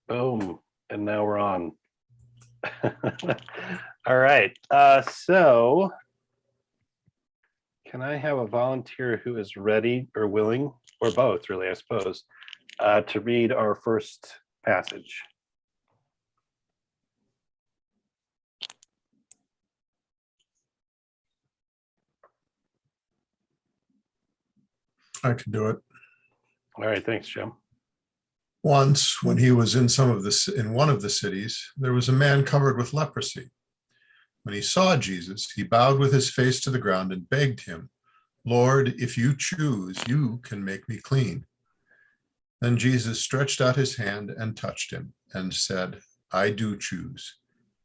Boom. And now we're on. All right. So can I have a volunteer who is ready or willing, or both, really, I suppose, to read our first passage? I can do it. All right. Thanks, Jim. Once, when he was in one of the cities, there was a man covered with leprosy. When he saw Jesus, he bowed with his face to the ground and begged him, "Lord, if you choose, you can make me clean." Then Jesus stretched out his hand and touched him and said, "I do choose.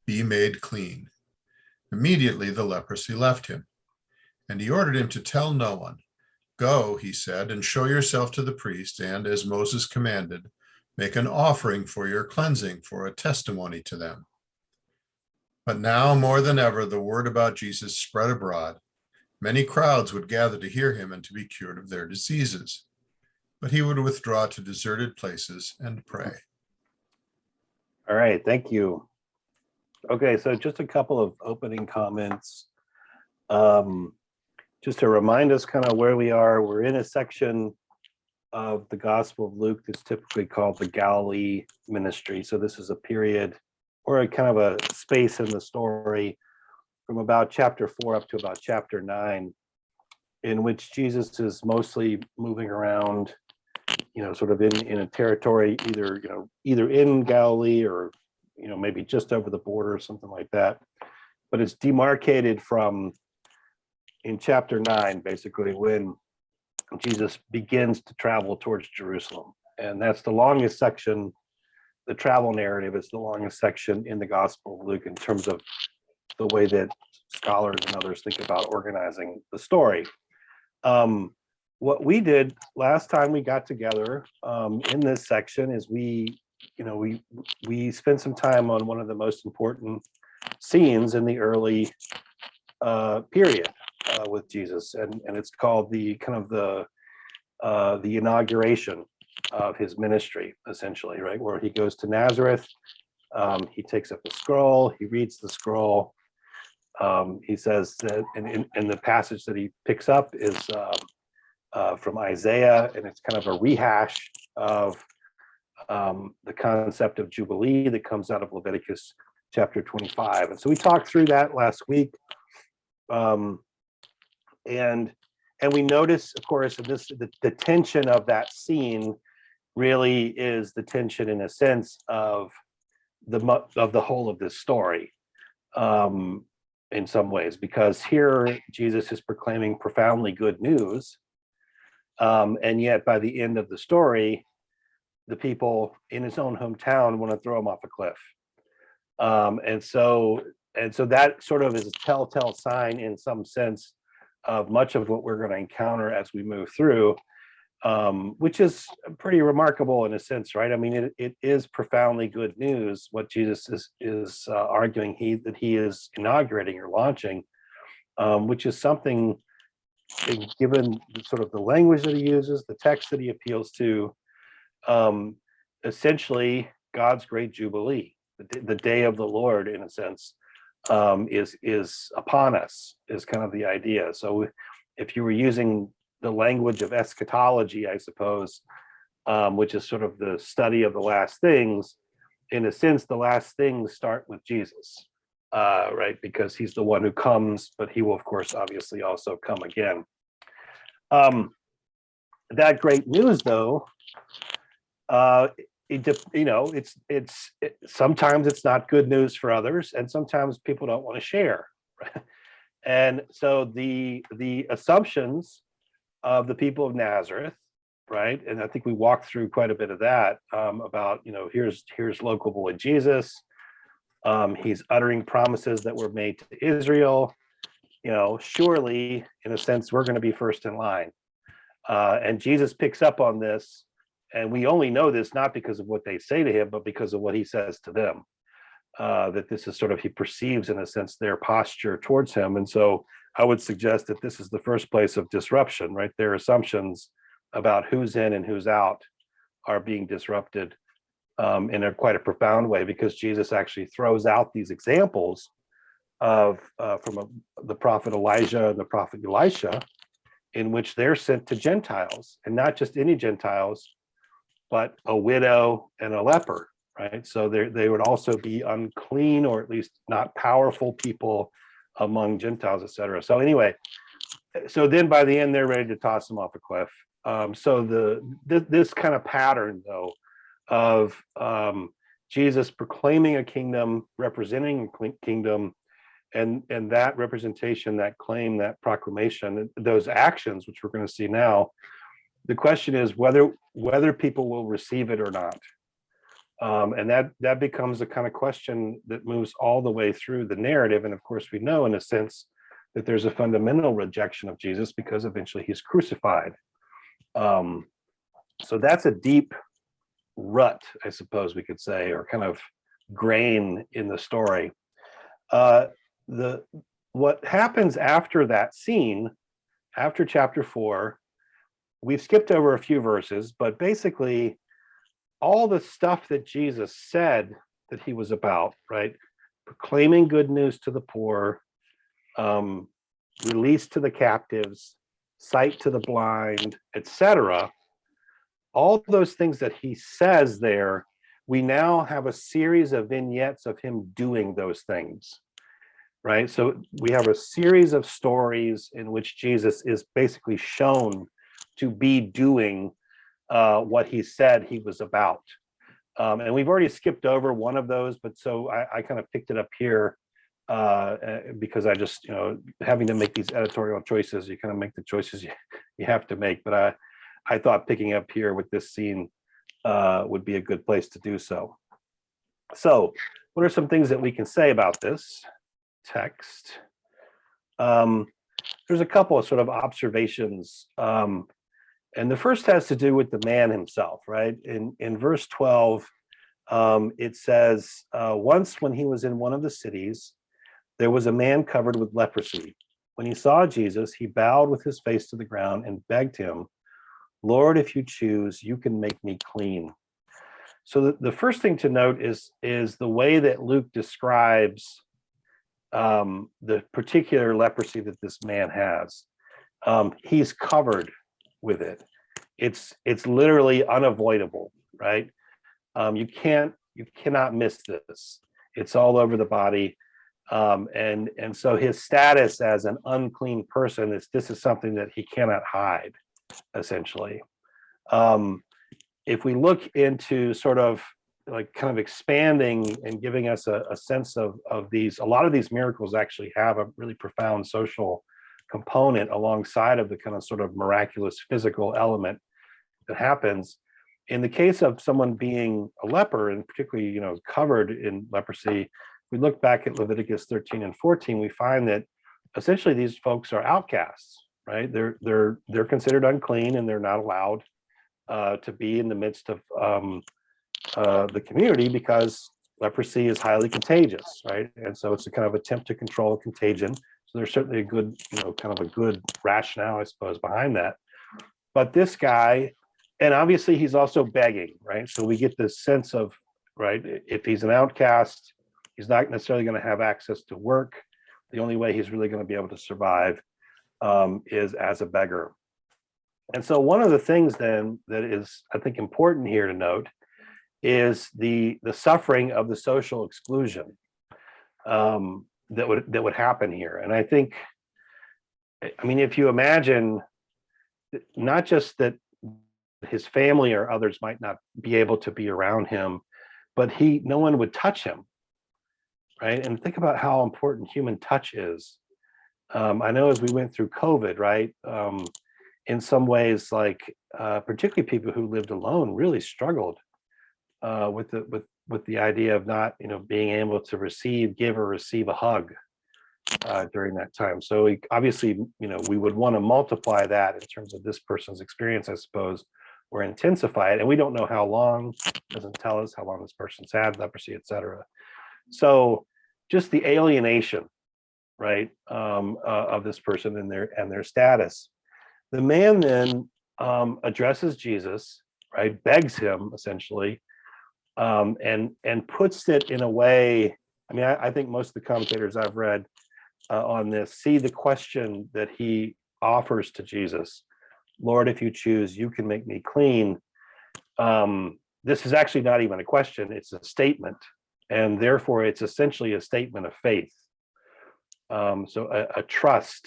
Be made clean." Immediately the leprosy left him, and he ordered him to tell no one. "Go," he said, "and show yourself to the priest, and, as Moses commanded, make an offering for your cleansing for a testimony to them." But now more than ever, the word about Jesus spread abroad. Many crowds would gather to hear him and to be cured of their diseases. But he would withdraw to deserted places and pray. All right. Thank you. Okay. So just a couple of opening comments. Just to remind us kind of where we are. We're in a section of the Gospel of Luke that's typically called the Galilee Ministry. So this is a period or a kind of a space in the story from about chapter 4 up to about chapter 9, in which Jesus is mostly moving around, sort of in a territory, either in Galilee or, maybe just over the border or something like that. But it's demarcated from in chapter 9, basically, when Jesus begins to travel towards Jerusalem. And that's the longest section. The travel narrative is the longest section in the Gospel of Luke in terms of the way that scholars and others think about organizing the story. What we did last time we got together in this section is we spent some time on one of the most important scenes in the early period with Jesus, and it's called the inauguration of his ministry, essentially, right? Where he goes to Nazareth, he takes up a scroll, he reads the scroll. He says that, and the passage that he picks up is from Isaiah, and it's kind of a rehash of the concept of Jubilee that comes out of Leviticus chapter 25. And so we talked through that last week. And we notice, of course, the tension of that scene really is the tension, in a sense, of the whole of this story, in some ways, because here Jesus is proclaiming profoundly good news, and yet by the end of the story, the people in his own hometown want to throw him off a cliff, and so that sort of is a telltale sign, in some sense, of much of what we're going to encounter as we move through, which is pretty remarkable in a sense, right? I mean, it is profoundly good news what Jesus is arguing that he is inaugurating or launching, which is something, given sort of the language that he uses, the text that he appeals to, essentially God's great jubilee, the day of the Lord, in a sense, is upon us, is kind of the idea. So if you were using the language of eschatology, I suppose, which is sort of the study of the last things, in a sense, the last things start with Jesus, right? Because he's the one who comes, but he will, of course, obviously also come again. That great news, though, it's sometimes it's not good news for others, and sometimes people don't want to share. And so the assumptions of the people of Nazareth, right? And I think we walked through quite a bit of that, about, here's local boy Jesus. He's uttering promises that were made to Israel. Surely, in a sense, we're going to be first in line. And Jesus picks up on this. And we only know this not because of what they say to him, but because of what he says to them, that this is sort of, he perceives, in a sense, their posture towards him. And so I would suggest that this is the first place of disruption, right? Their assumptions about who's in and who's out are being disrupted in quite a profound way, because Jesus actually throws out these examples of the prophet Elijah and the prophet Elisha, in which they're sent to Gentiles, and not just any Gentiles, but a widow and a leper, right? So they would also be unclean, or at least not powerful people among Gentiles, etc. So anyway, so then by the end, they're ready to toss him off a cliff. So this kind of pattern, though, of Jesus proclaiming a kingdom, representing a kingdom, and that representation, that claim, that proclamation, those actions, which we're going to see now, the question is whether people will receive it or not. And that becomes a kind of question that moves all the way through the narrative. And of course, we know in a sense that there's a fundamental rejection of Jesus, because eventually he's crucified. So that's a deep rut, I suppose we could say, or kind of grain in the story. What happens after that scene, after chapter 4, we've skipped over a few verses, but basically all the stuff that Jesus said that he was about, right? Proclaiming good news to the poor, release to the captives, sight to the blind, etc. All those things that he says there, we now have a series of vignettes of him doing those things, right? So we have a series of stories in which Jesus is basically shown to be doing what he said he was about. And we've already skipped over one of those, but so I kind of picked it up here because I just, having to make these editorial choices, you kind of make the choices you have to make. But I thought picking up here with this scene would be a good place to do so. So what are some things that we can say about this text? There's a couple of sort of observations. And the first has to do with the man himself, right? In verse 12, it says, once when he was in one of the cities, there was a man covered with leprosy. When he saw Jesus, he bowed with his face to the ground and begged him, Lord, if you choose, you can make me clean. So the first thing to note is the way that Luke describes the particular leprosy that this man has. He's covered with it. It's literally unavoidable, right? You cannot miss this. It's all over the body. And so his status as an unclean person this is something that he cannot hide, essentially. If we look into sort of like kind of expanding and giving us a sense of these, a lot of these miracles actually have a really profound social component alongside of the kind of sort of miraculous physical element that happens. In the case of someone being a leper, and particularly, covered in leprosy, we look back at Leviticus 13 and 14, we find that essentially these folks are outcasts, right? They're considered unclean, and they're not allowed to be in the midst of the community, because leprosy is highly contagious, right? And so it's a kind of attempt to control contagion. So there's certainly a good, kind of a good rationale, I suppose, behind that. But this guy, and obviously he's also begging, right? So we get this sense of, right, if he's an outcast, he's not necessarily going to have access to work. The only way he's really going to be able to survive is as a beggar. And so one of the things then that is, I think, important here to note is the suffering of the social exclusion that would happen here. And I think, if you imagine not just that his family or others might not be able to be around him, but no one would touch him, right? And think about how important human touch is. I know as we went through COVID, right? In some ways, like particularly people who lived alone really struggled with the idea of not, being able to give or receive a hug during that time. So obviously, we would want to multiply that in terms of this person's experience, I suppose, or intensify it. And we don't know how long, doesn't tell us how long this person's had leprosy, etc. So just the alienation, right, of this person and their status. The man then addresses Jesus, right, begs him essentially, and puts it in a way. I mean, I think most of the commentators I've read on this see the question that he offers to Jesus, Lord, if you choose, you can make me clean. This is actually not even a question, it's a statement. And therefore, it's essentially a statement of faith. So a trust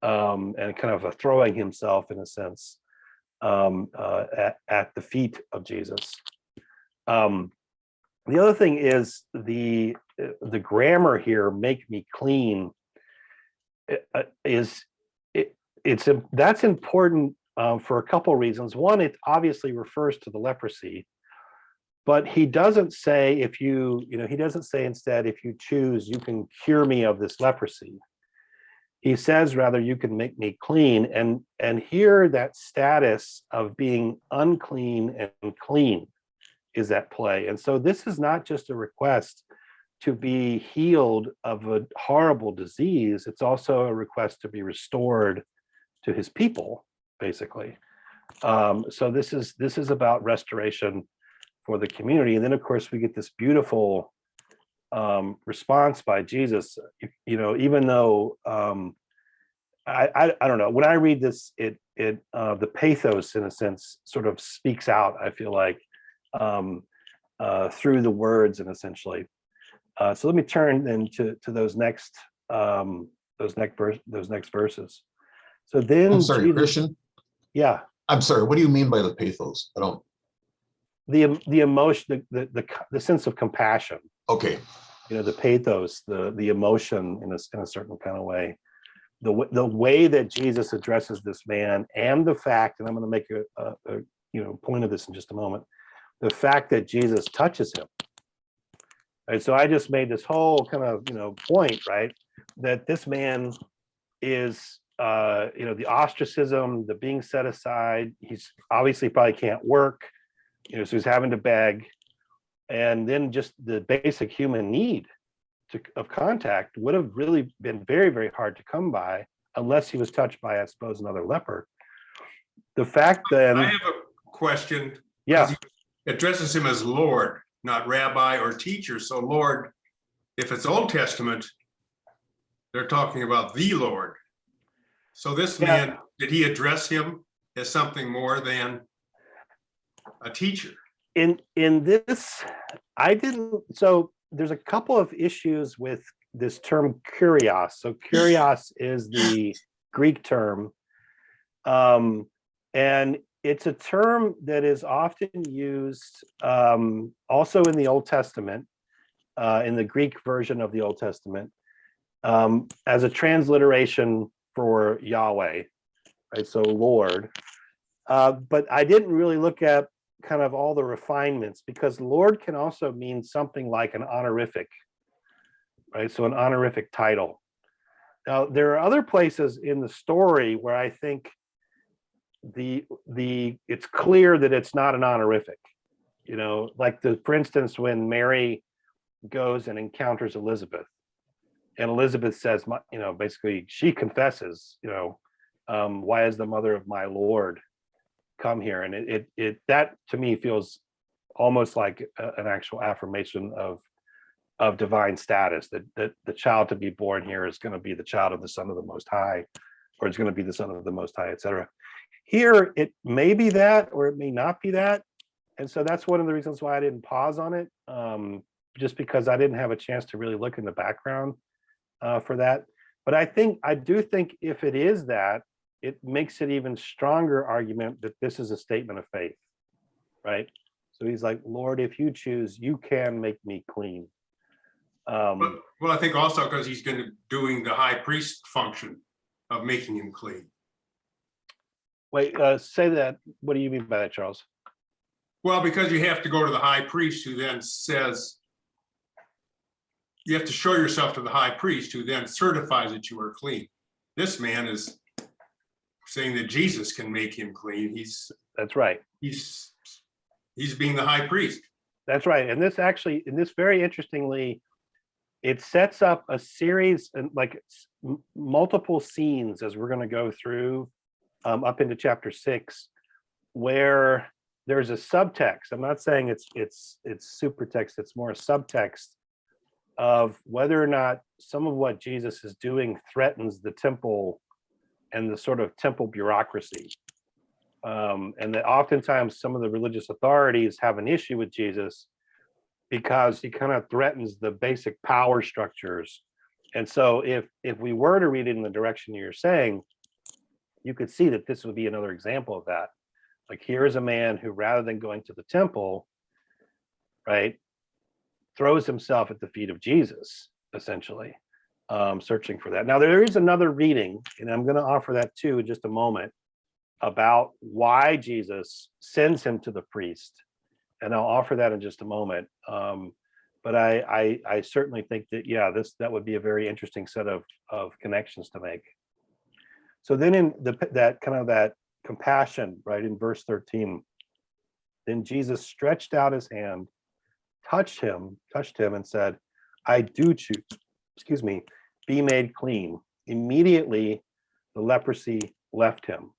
and kind of a throwing himself, in a sense, at the feet of Jesus. The other thing is the grammar here, "make me clean," that's important for a couple reasons. One, it obviously refers to the leprosy, but he doesn't say he doesn't say instead, if you choose, you can cure me of this leprosy. He says rather, you can make me clean, and here that status of being unclean and clean is at play. And so this is not just a request to be healed of a horrible disease, it's also a request to be restored to his people, basically. So this is about restoration for the community. And then of course we get this beautiful response by Jesus. Even though I don't know, when I read this, the pathos, in a sense, sort of speaks out, I feel like, through the words, and essentially. So let me turn then to those next verses. So then I'm sorry, Jesus, Christian. yeah, I'm sorry. What do you mean by the pathos? I don't. the emotion, the sense of compassion. Okay. The pathos, the emotion in a certain kind of way. The way that Jesus addresses this man, and the fact, and I'm going to make a point of this in just a moment, the fact that Jesus touches him. Right, so I just made this whole kind of point, right, that this man is the ostracism, the being set aside. He's obviously probably can't work, so he's having to beg, and then just the basic human need of contact would have really been very, very hard to come by unless he was touched by, I suppose, another leper. The fact then, I have a question. Yeah, He addresses him as Lord, not rabbi or teacher. So Lord, if it's Old Testament, they're talking about the Lord. So this man, did he address him as something more than a teacher? in this, I didn't. So there's a couple of issues with this term kurios. So kurios is the Greek term, and it's a term that is often used also in the Old Testament, in the Greek version of the Old Testament, as a transliteration for Yahweh, right? So Lord. But I didn't really look at kind of all the refinements, because Lord can also mean something like an honorific, right? So an honorific title. Now, there are other places in the story where I think it's clear that it's not an honorific, like for instance, when Mary goes and encounters Elizabeth, and Elizabeth says, basically she confesses, why is the mother of my Lord come here? And it that to me feels almost like an actual affirmation of divine status, that the child to be born here is going to be the child of the Son of the Most High, or it's going to be the Son of the Most High, etc. Here, it may be that, or it may not be that. And so that's one of the reasons why I didn't pause on it, just because I didn't have a chance to really look in the background for that. But I do think if it is that, it makes it even stronger argument that this is a statement of faith, right? So he's like, Lord, if you choose, you can make me clean. Well, I think also because he's going to doing the high priest function of making him clean. Wait, say that. What do you mean by that, Charles? Well, because you have to go to the high priest, who then says, you have to show yourself to the high priest, who then certifies that you are clean. This man is saying that Jesus can make him clean. That's right. He's being the high priest. That's right. And this very interestingly, it sets up a series and like multiple scenes as we're going to go through up into chapter 6, where there's a subtext. I'm not saying it's super text, it's more a subtext of whether or not some of what Jesus is doing threatens the temple and the sort of temple bureaucracy. And that oftentimes some of the religious authorities have an issue with Jesus because he kind of threatens the basic power structures. And so if we were to read it in the direction you're saying, you could see that this would be another example of that. Like, here is a man who, rather than going to the temple, right, throws himself at the feet of Jesus, essentially, searching for that. Now, there is another reading, and I'm going to offer that too in just a moment, about why Jesus sends him to the priest. And I'll offer that in just a moment. But I certainly think that, yeah, that would be a very interesting set of connections to make. So then in that compassion, right, in verse 13, then Jesus stretched out his hand, touched him and said, I do choose, be made clean. Immediately the leprosy left him.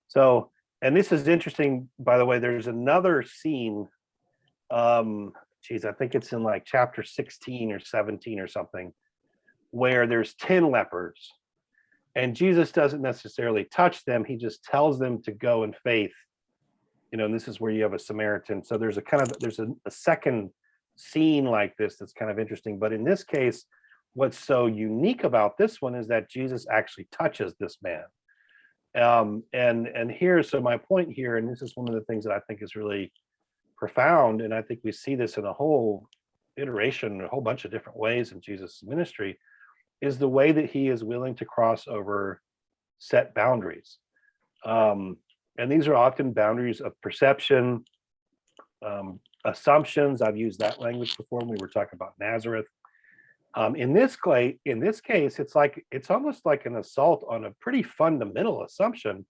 So, and this is interesting, by the way, there's another scene, I think it's in like chapter 16 or 17 or something, where there's 10 lepers. And Jesus doesn't necessarily touch them. He just tells them to go in faith. And this is where you have a Samaritan. So there's a second scene like this that's kind of interesting. But in this case, what's so unique about this one is that Jesus actually touches this man. And so my point here, and this is one of the things that I think is really profound, and I think we see this in a whole iteration, a whole bunch of different ways in Jesus' ministry, is the way that he is willing to cross over set boundaries. And these are often boundaries of perception, assumptions. I've used that language before when we were talking about Nazareth. In this case, it's almost like an assault on a pretty fundamental assumption,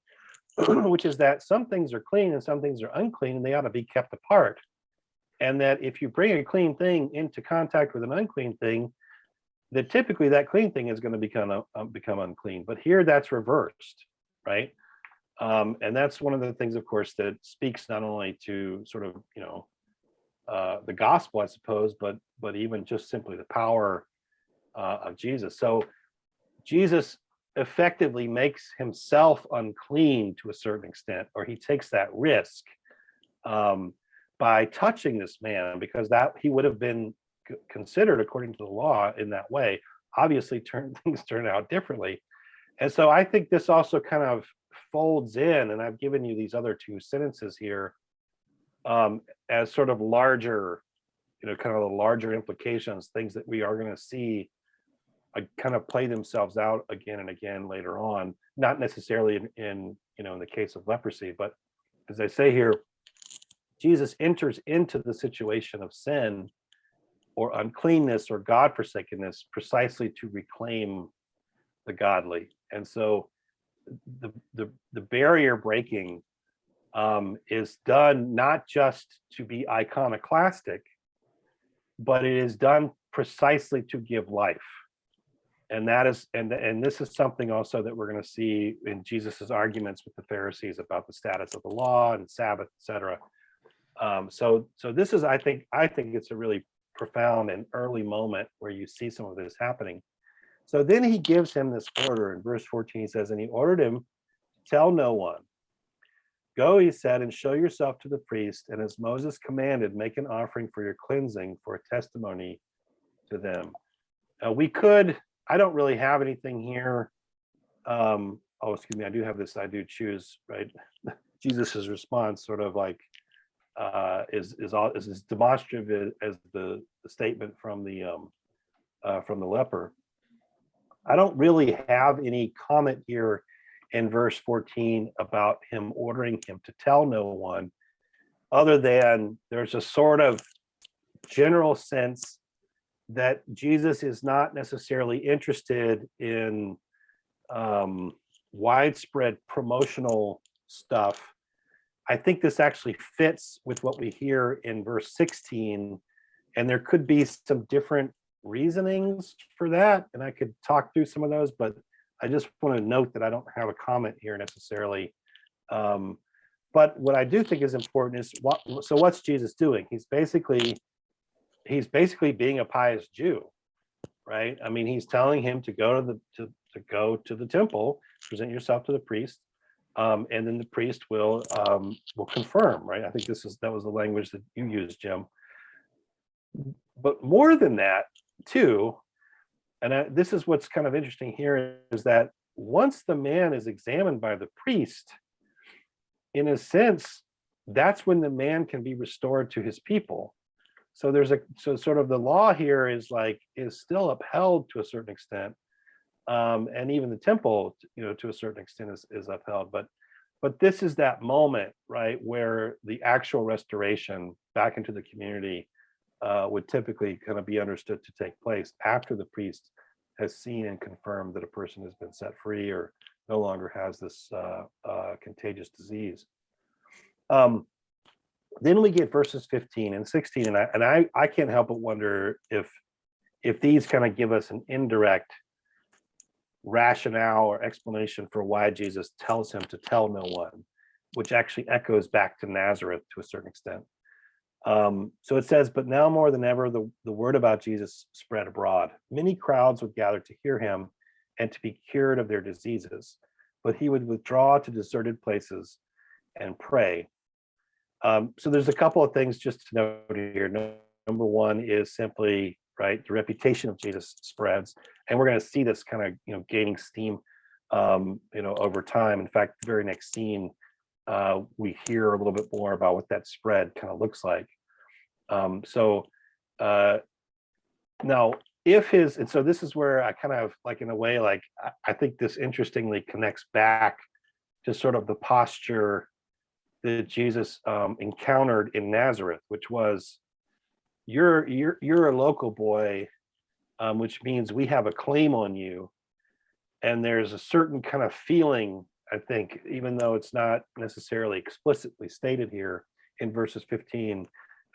which is that some things are clean and some things are unclean, and they ought to be kept apart. And that if you bring a clean thing into contact with an unclean thing, that typically that clean thing is going to become unclean. But here that's reversed, right? And that's one of the things, of course, that speaks not only to sort of the gospel, I suppose, but even just simply the power of Jesus. So Jesus effectively makes himself unclean to a certain extent, or he takes that risk by touching this man, because that he would have been considered according to the law in that way. Obviously things turn out differently. And so I think this also kind of folds in, and I've given you these other two sentences here as sort of larger, kind of the larger implications, things that we are going to see kind of play themselves out again and again later on, not necessarily in the case of leprosy, but as I say here, Jesus enters into the situation of sin or uncleanness or God-forsakenness precisely to reclaim the godly. And so the barrier breaking is done not just to be iconoclastic, but it is done precisely to give life. And that is, and this is something also that we're going to see in Jesus's arguments with the Pharisees about the status of the law and Sabbath, etc. So this is, I think it's a really profound and early moment where you see some of this happening. So then he gives him this order in verse 14. He says, and he ordered him, tell no one. Go, he said, and show yourself to the priest, and as Moses commanded, make an offering for your cleansing for a testimony to them. I don't really have anything here. Excuse me, I do have this, I do choose, right? Jesus's response sort of like is as demonstrative as the statement from the leper. I don't really have any comment here in verse 14 about him ordering him to tell no one, other than there's a sort of general sense that Jesus is not necessarily interested in widespread promotional stuff. I think this actually fits with what we hear in verse 16, and there could be some different reasonings for that, and I could talk through some of those, but I just want to note that I don't have a comment here necessarily. But what I do think is important is what's Jesus doing? He's basically being a pious Jew, right? I mean, he's telling him to go to the temple, present yourself to the priest, and then the priest will confirm, right? I think that was the language that you used, Jim. But more than that, too, and this is what's kind of interesting here, is that once the man is examined by the priest, in a sense, that's when the man can be restored to his people. So sort of the law here is still upheld to a certain extent, and even the temple, to a certain extent is upheld. But this is that moment, right, where the actual restoration back into the community would typically kind of be understood to take place after the priest has seen and confirmed that a person has been set free or no longer has this contagious disease. Then we get verses 15 and 16, and I can't help but wonder if these kind of give us an indirect rationale or explanation for why Jesus tells him to tell no one, which actually echoes back to Nazareth to a certain extent. So it says, but now more than ever, the word about Jesus spread abroad. Many crowds would gather to hear him and to be cured of their diseases, but he would withdraw to deserted places and pray. So there's a couple of things just to note here. Number one is simply, right, the reputation of Jesus spreads, and we're going to see this kind of gaining steam over time. In fact, the very next scene, we hear a little bit more about what that spread kind of looks like. Now so this is where I kind of in a way, I think this interestingly connects back to sort of the posture that Jesus encountered in Nazareth, which was, you're a local boy, which means we have a claim on you. And there's a certain kind of feeling, I think, even though it's not necessarily explicitly stated here in verses 15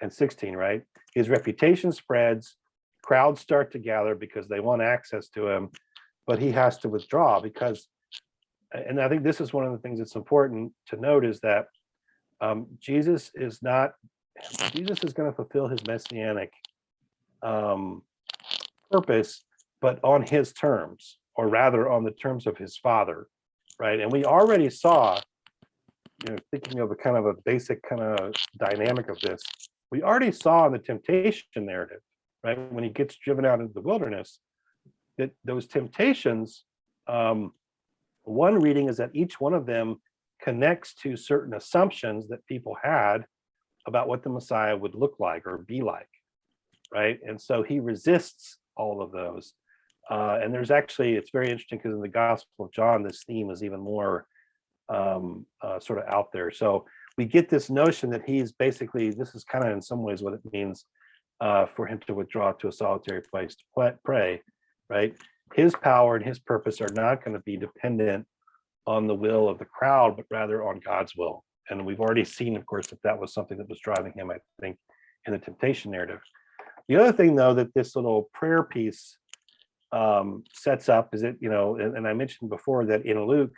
and 16, right? His reputation spreads, crowds start to gather because they want access to him, but he has to withdraw because, and I think this is one of the things that's important to note, is that Jesus is going to fulfill his messianic purpose, but on his terms, or rather on the terms of his Father, right? And we already saw, thinking of a kind of a basic kind of dynamic of this, we already saw in the temptation narrative, right? When he gets driven out into the wilderness, that those temptations, one reading is that each one of them connects to certain assumptions that people had about what the Messiah would look like or be like, right? And so he resists all of those. And there's actually, it's very interesting because in the Gospel of John, this theme is even more sort of out there. So we get this notion that he's basically, this is kind of in some ways what it means for him to withdraw to a solitary place to pray, right? His power and his purpose are not going to be dependent on the will of the crowd, but rather on God's will. And we've already seen, of course, that was something that was driving him, I think, in the temptation narrative. The other thing, though, that this little prayer piece sets up is that, and I mentioned before that in Luke,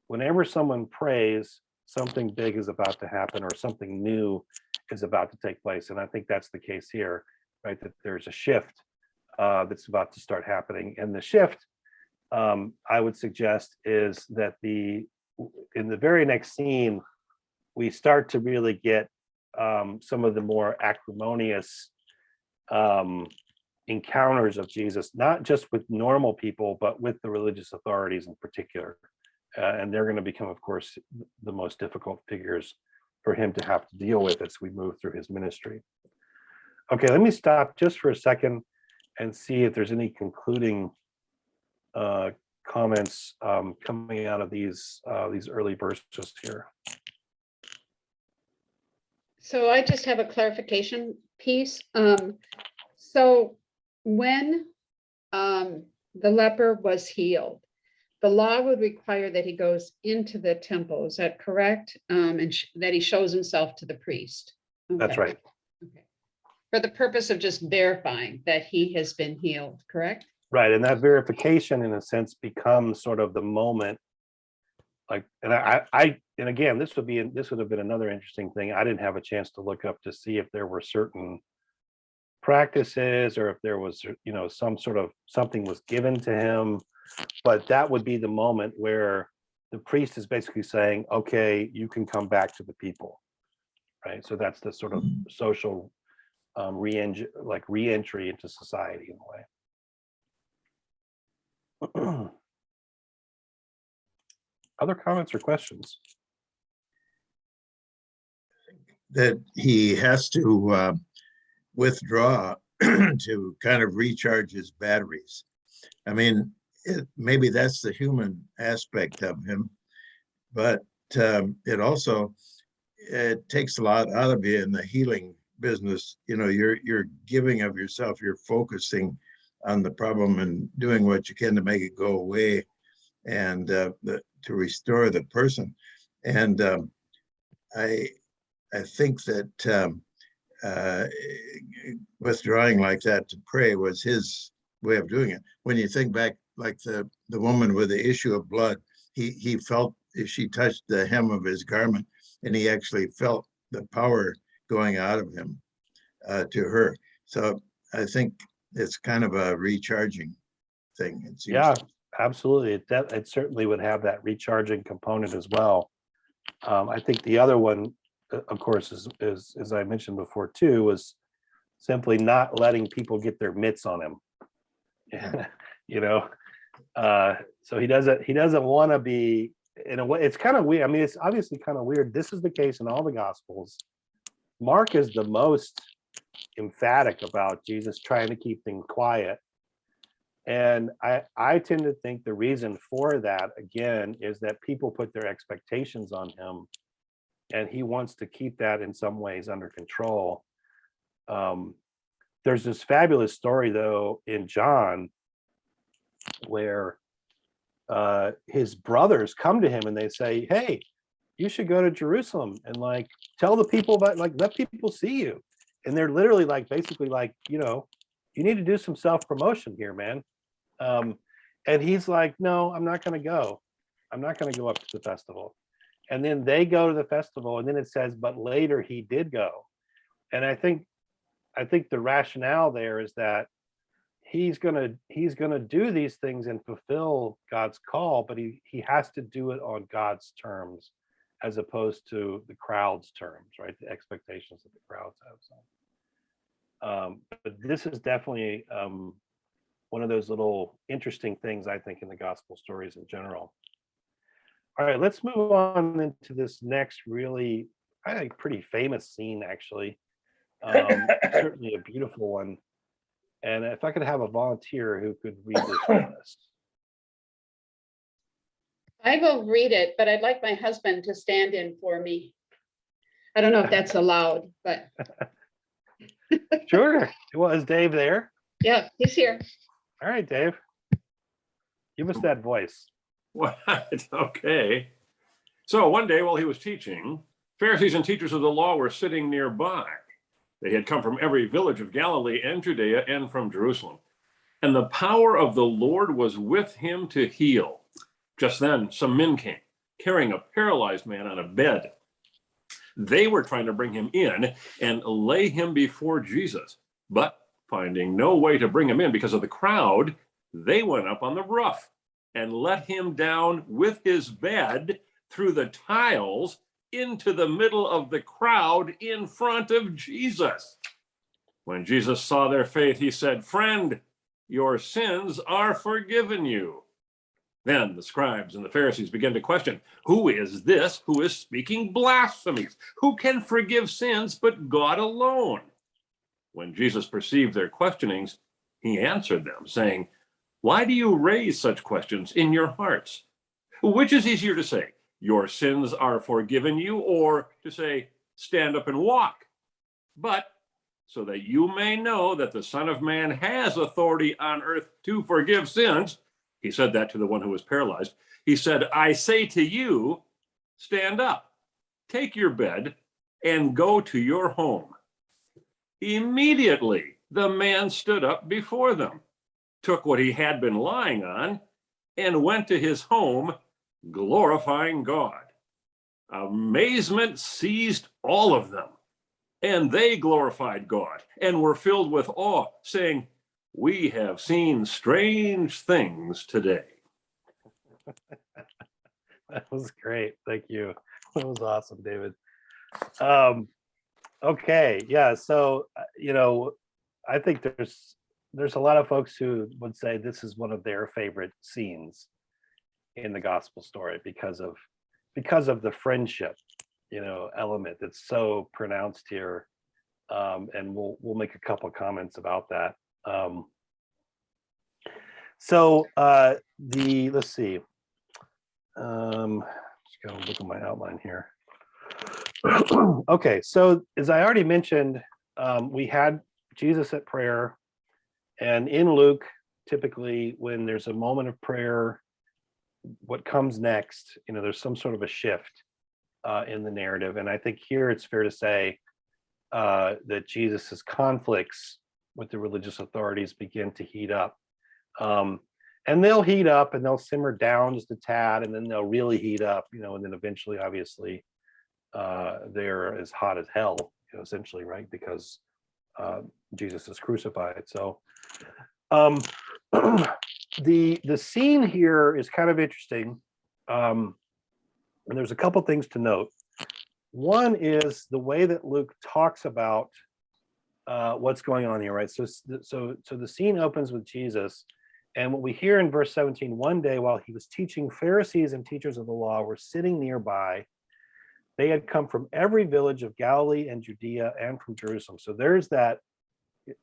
whenever someone prays, something big is about to happen or something new is about to take place. And I think that's the case here, right? That there's a shift that's about to start happening. And the shift, I would suggest, is that in the very next scene, we start to really get some of the more acrimonious encounters of Jesus, not just with normal people, but with the religious authorities in particular. And they're going to become, of course, the most difficult figures for him to have to deal with as we move through his ministry. Okay, let me stop just for a second and see if there's any concluding comments coming out of these early verses here. So I just have a clarification piece. So when the leper was healed, the law would require that he goes into the temple. Is that correct? And that he shows himself to the priest. Okay. That's right. Okay. For the purpose of just verifying that he has been healed, correct? Right, and that verification, in a sense, becomes sort of the moment Like, and and again, this would have been another interesting thing. I didn't have a chance to look up to see if there were certain practices or if there was, some sort of something was given to him. But that would be the moment where the priest is basically saying, okay, you can come back to the people. Right. So that's the sort of social re-entry into society in a way. Other comments or questions? That he has to withdraw to kind of recharge his batteries. I mean, maybe that's the human aspect of him, but it takes a lot out of you in the healing business. You're giving of yourself, you're focusing on the problem and doing what you can to make it go away and to restore the person. And I think that withdrawing like that to pray was his way of doing it. When you think back, like the woman with the issue of blood, he felt, she touched the hem of his garment, and he actually felt the power going out of him to her. So I think it's kind of a recharging thing. It seems. Yeah, absolutely. It certainly would have that recharging component as well. I think the other one, of course, is as I mentioned before too, was simply not letting people get their mitts on him. So he doesn't want to be, in a way, it's kind of weird. I mean, it's obviously kind of weird. This is the case in all the Gospels. Mark is the most emphatic about Jesus trying to keep things quiet. And I tend to think the reason for that, again, is that people put their expectations on him, and he wants to keep that in some ways under control. There's this fabulous story, though, in John where his brothers come to him and they say, hey, you should go to Jerusalem and tell the people about, let people see you. And they're literally basically you need to do some self-promotion here, man. And he's like, no, I'm not going to go. I'm not going to go up to the festival. And then they go to the festival, and then it says, but later he did go. And I think the rationale there is that he's gonna do these things and fulfill God's call, but he has to do it on God's terms as opposed to the crowd's terms, right? The expectations that the crowds have. So, but this is definitely one of those little interesting things, I think, in the gospel stories in general. All right, let's move on into this next really, I think, pretty famous scene, actually. Certainly a beautiful one. And if I could have a volunteer who could read this for us. I will read it, but I'd like my husband to stand in for me. I don't know if that's allowed, but Sure. Well, is Dave there? yeah, he's here. All right, Dave. Give us that voice. What? Okay. So one day while he was teaching, Pharisees and teachers of the law were sitting nearby. They had come from every village of Galilee and Judea and from Jerusalem. And the power of the Lord was with him to heal. Just then, some men came, carrying a paralyzed man on a bed. They were trying to bring him in and lay him before Jesus. But finding no way to bring him in because of the crowd, they went up on the roof and let him down with his bed through the tiles into the middle of the crowd in front of Jesus. When Jesus saw their faith, he said, "Friend, your sins are forgiven you." Then the scribes and the Pharisees began to question, "Who is this who is speaking blasphemies? Who can forgive sins but God alone?" When Jesus perceived their questionings, he answered them, saying, "Why do you raise such questions in your hearts? Which is easier to say, 'Your sins are forgiven you,' or to say, 'Stand up and walk'? But so that you may know that the Son of Man has authority on earth to forgive sins," he said that to the one who was paralyzed. He said, "I say to you, stand up, take your bed, and go to your home." Immediately, the man stood up before them, took what he had been lying on, and went to his home, glorifying God. Amazement seized all of them, and they glorified God and were filled with awe, saying, "We have seen strange things today." That was great. Thank you. That was awesome, David. Okay, yeah. So I think there's a lot of folks who would say this is one of their favorite scenes in the gospel story because of the friendship, element that's so pronounced here. And we'll make a couple comments about that. Let's see. Just gotta look at my outline here. Okay, so as I already mentioned, we had Jesus at prayer, and in Luke, typically when there's a moment of prayer, what comes next, there's some sort of a shift in the narrative, and I think here it's fair to say that Jesus's conflicts with the religious authorities begin to heat up. And they'll heat up and they'll simmer down just a tad, and then they'll really heat up, and then eventually, obviously, they're as hot as hell, essentially, right? Because Jesus is crucified. So the scene here is kind of interesting. And there's a couple things to note. One is the way that Luke talks about what's going on here, right? So the scene opens with Jesus. And what we hear in verse 17, one day while he was teaching, Pharisees and teachers of the law were sitting nearby. They had come from every village of Galilee and Judea and from Jerusalem. So there's that,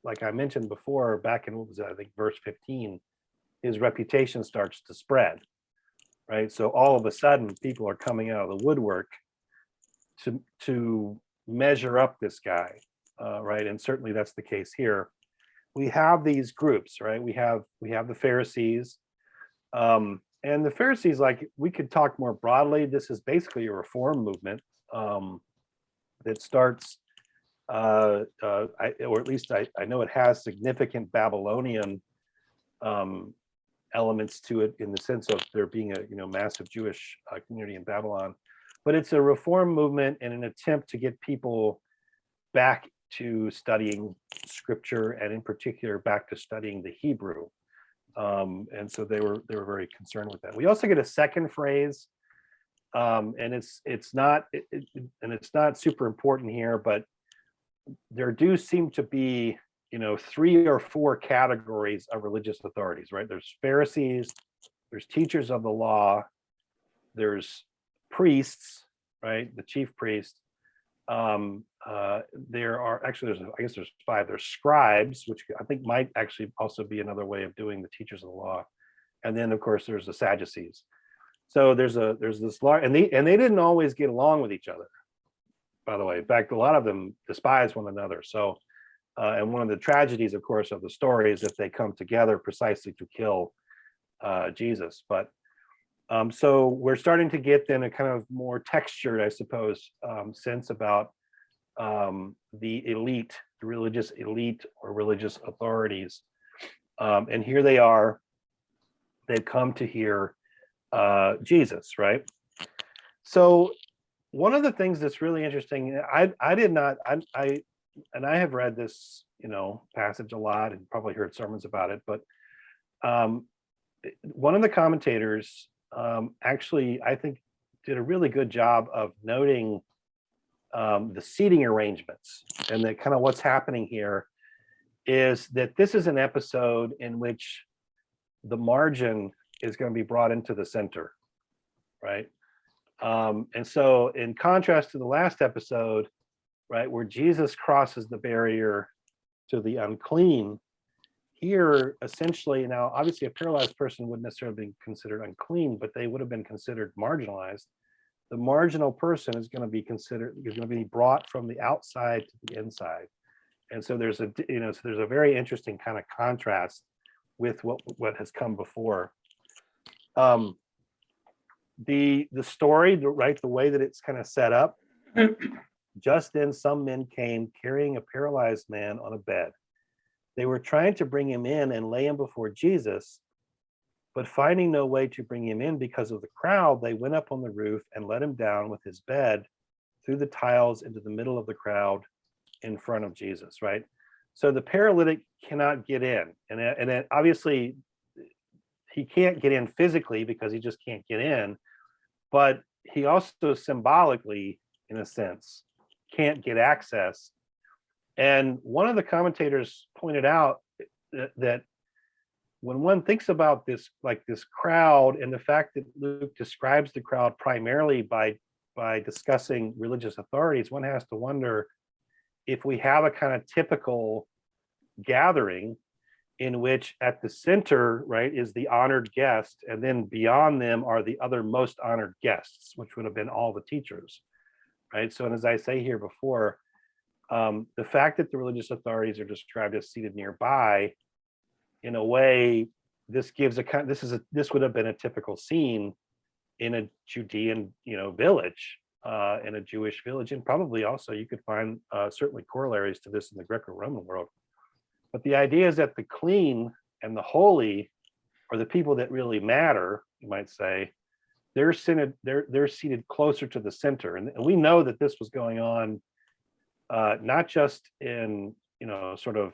like I mentioned before, back in, what was it, I think verse 15, his reputation starts to spread, right? So all of a sudden, people are coming out of the woodwork to measure up this guy, right? And certainly that's the case here. We have these groups, right? We have the Pharisees, and the Pharisees, like, we could talk more broadly. This is basically a reform movement that starts, or at least I know it has significant Babylonian elements to it, in the sense of there being a massive Jewish community in Babylon. But it's a reform movement and an attempt to get people back to studying scripture, and in particular back to studying the Hebrew. And so they were very concerned with that. We also get a second phrase, and it's not super important here, but there do seem to be 3 or 4 categories of religious authorities, right? There's Pharisees, there's teachers of the law, there's priests, right? The chief priest. There are actually, there's 5. There's scribes, which I think might actually also be another way of doing the teachers of the law, and then of course there's the Sadducees. So there's this large, and they didn't always get along with each other, by the way. In fact, a lot of them despise one another. So and one of the tragedies, of course, of the story is that they come together precisely to kill Jesus. But so we're starting to get then a kind of more textured, I suppose, sense about the elite, the religious elite or religious authorities. And here they are, they've come to hear Jesus, right? So one of the things that's really interesting, I have read this, passage a lot and probably heard sermons about it, but one of the commentators actually, I think, did a really good job of noting the seating arrangements, and that kind of what's happening here is that this is an episode in which the margin is going to be brought into the center, right? And so in contrast to the last episode, right, where Jesus crosses the barrier to the unclean, here essentially, now obviously a paralyzed person wouldn't necessarily be considered unclean, but they would have been considered marginalized. The marginal person is going to be brought from the outside to the inside. And so there's a very interesting kind of contrast with what has come before. The story, right, the way that it's kind of set up, just then some men came carrying a paralyzed man on a bed. They were trying to bring him in and lay him before Jesus, But finding no way to bring him in because of the crowd, they went up on the roof and let him down with his bed through the tiles into the middle of the crowd in front of Jesus, right? So the paralytic cannot get in. And then obviously he can't get in physically because he just can't get in, but he also symbolically, in a sense, can't get access. And one of the commentators pointed out that when one thinks about this, like this crowd, and the fact that Luke describes the crowd primarily by discussing religious authorities, one has to wonder if we have a kind of typical gathering in which at the center, right, is the honored guest, and then beyond them are the other most honored guests, which would have been all the teachers, right? So, and as I say here before, the fact that the religious authorities are described as seated nearby, in a way, this gives a kind. This would have been a typical scene in a Judean, village, in a Jewish village, and probably also you could find certainly corollaries to this in the Greco-Roman world. But the idea is that the clean and the holy, or the people that really matter, you might say, they're seated closer to the center, and we know that this was going on, not just in sort of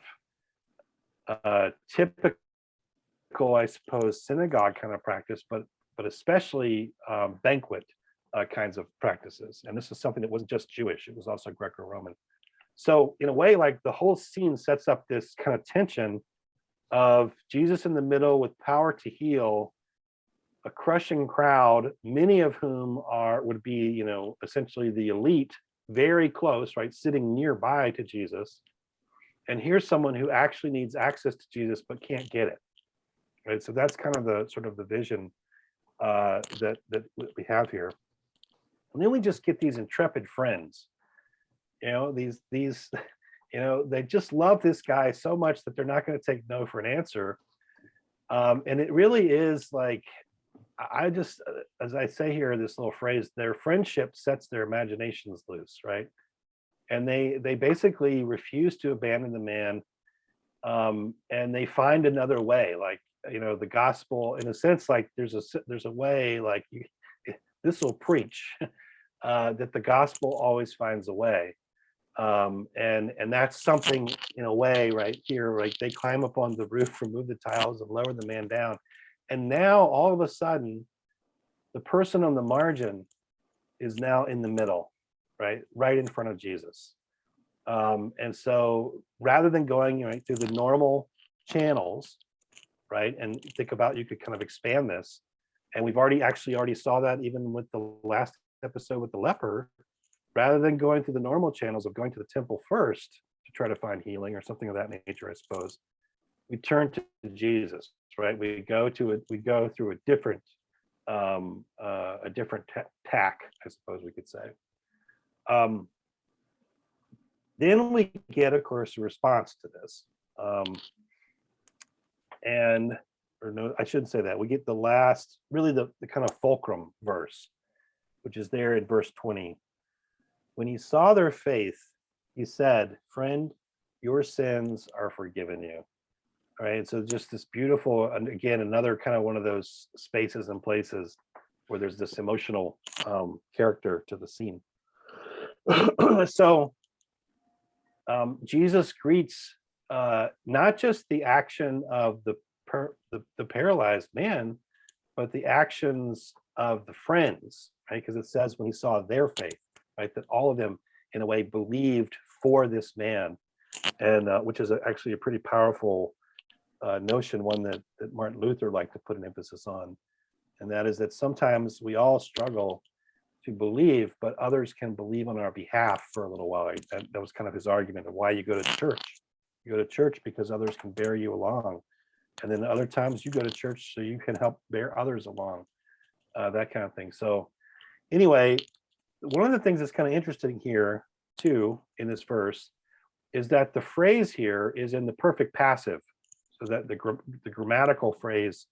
typical, I suppose, synagogue kind of practice, but especially banquet kinds of practices. And this is something that wasn't just Jewish; it was also Greco-Roman. So, in a way, like the whole scene sets up this kind of tension of Jesus in the middle with power to heal, a crushing crowd, many of whom would be, essentially the elite, very close, right, sitting nearby to Jesus. And here's someone who actually needs access to Jesus but can't get it, right? So that's kind of the sort of the vision that we have here. And then we just get these intrepid friends, these they just love this guy so much that they're not going to take no for an answer. And it really is like, I just, as I say here, this little phrase, their friendship sets their imaginations loose, right? And they basically refuse to abandon the man, and they find another way, like the gospel, in a sense, like there's a way, like this will preach that the gospel always finds a way, and that's something, in a way, right here, right? They climb up on the roof, remove the tiles, and lower the man down, and now all of a sudden, the person on the margin is now in the middle, right in front of Jesus. And so rather than going through the normal channels, right, and think about, you could kind of expand this, and we've already saw that even with the last episode with the leper, rather than going through the normal channels of going to the temple first to try to find healing or something of that nature, I suppose, we turn to Jesus, right? We go through a different tack, I suppose we could say. Then we get, of course, a response to this. I shouldn't say that. We get the last, really the kind of fulcrum verse, which is there in verse 20. When he saw their faith, he said, "Friend, your sins are forgiven you." All right. So just this beautiful, and again, another kind of one of those spaces and places where there's this emotional character to the scene. So Jesus greets not just the action of the paralyzed man, but the actions of the friends, right? Because it says when he saw their faith, right, that all of them, in a way, believed for this man, and which is actually a pretty powerful notion, one that Martin Luther liked to put an emphasis on, and that is that sometimes we all struggle to believe, but others can believe on our behalf for a little while. That was kind of his argument of why you go to church. You go to church because others can bear you along, and then other times you go to church so you can help bear others along, that kind of thing. So anyway, one of the things that's kind of interesting here too in this verse is that the phrase here is in the perfect passive, so that the grammatical phrase.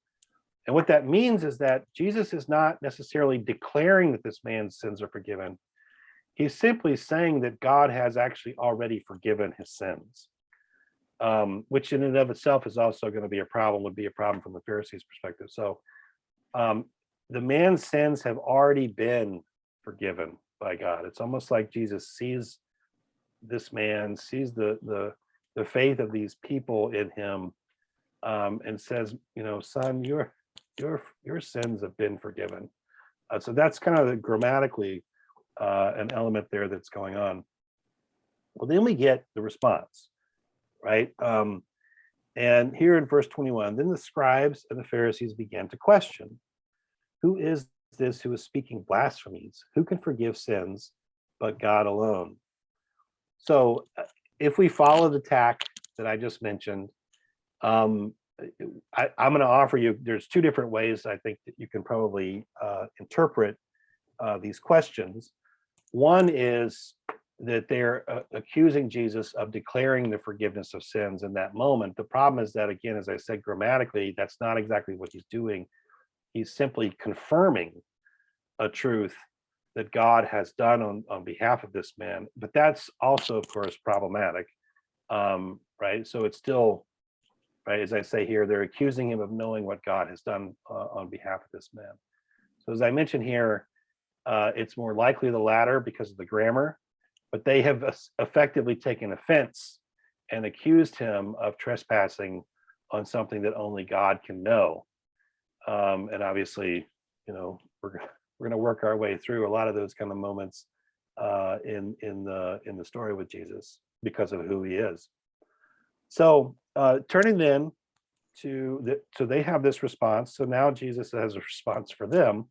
And what that means is that Jesus is not necessarily declaring that this man's sins are forgiven. He's simply saying that God has actually already forgiven his sins. which in and of itself is also going to be a problem, would be a problem from the Pharisees' perspective. So the man's sins have already been forgiven by God. It's almost like Jesus sees this man, sees the faith of these people in him, and says, son, your sins have been forgiven. So that's kind of grammatically an element there that's going on. Well, then we get the response, right? And here in verse 21, then the scribes and the Pharisees began to question, who is this who is speaking blasphemies? Who can forgive sins but God alone? So if we follow the tack that I just mentioned, I'm going to offer you, there's two different ways I think that you can probably interpret these questions. One is that they're accusing Jesus of declaring the forgiveness of sins in that moment. The problem is that, again, as I said, grammatically, that's not exactly what he's doing. He's simply confirming a truth that God has done on behalf of this man. But that's also, of course, problematic, right? So it's still, right, as I say here, they're accusing him of knowing what God has done on behalf of this man. So as I mentioned here, it's more likely the latter because of the grammar, but they have effectively taken offense and accused him of trespassing on something that only God can know. And obviously, we're going to work our way through a lot of those kind of moments in the story with Jesus because of who he is. So turning then so they have this response. So now Jesus has a response for them.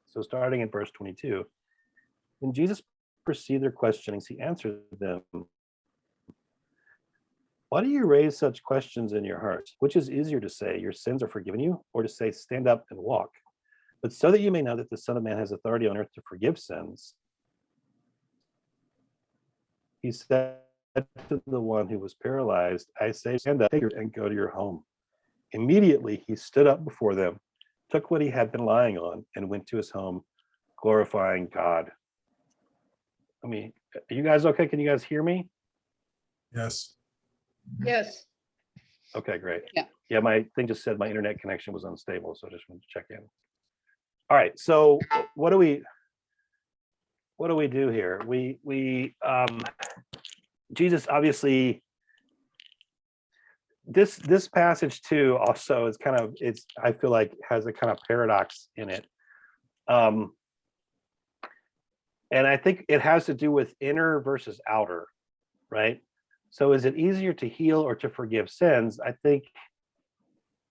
So starting in verse 22, when Jesus perceived their questionings, he answered them, why do you raise such questions in your hearts? Which is easier to say, your sins are forgiven you, or to say, stand up and walk? But so that you may know that the Son of Man has authority on earth to forgive sins, he said to the one who was paralyzed, I say, stand up and go to your home. Immediately he stood up before them, took what he had been lying on, and went to his home, glorifying God. I mean, are you guys okay? Can you guys hear me? Yes. Yes. Okay, great. Yeah. My thing just said my internet connection was unstable, so I just wanted to check in. All right, so what do we do here? We Jesus obviously, this passage too also is kind of, I feel like has a kind of paradox in it. And I think it has to do with inner versus outer, right? So is it easier to heal or to forgive sins? I think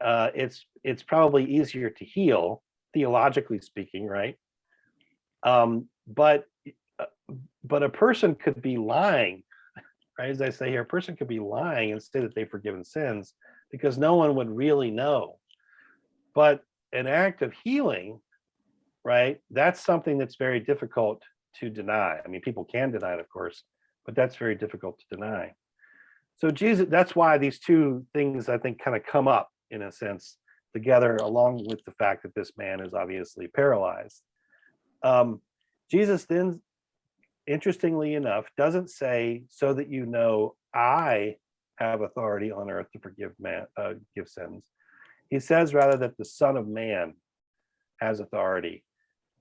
it's probably easier to heal, theologically speaking, right? But a person could be lying, right? As I say here, a person could be lying and say that they've forgiven sins because no one would really know. But an act of healing, right? That's something that's very difficult to deny. I mean, people can deny it, of course, but that's very difficult to deny. So Jesus, that's why these two things, I think, kind of come up in a sense together, along with the fact that this man is obviously paralyzed. Jesus then, interestingly enough, doesn't say, so that you know I have authority on earth to forgive give sins. He says rather that the Son of Man has authority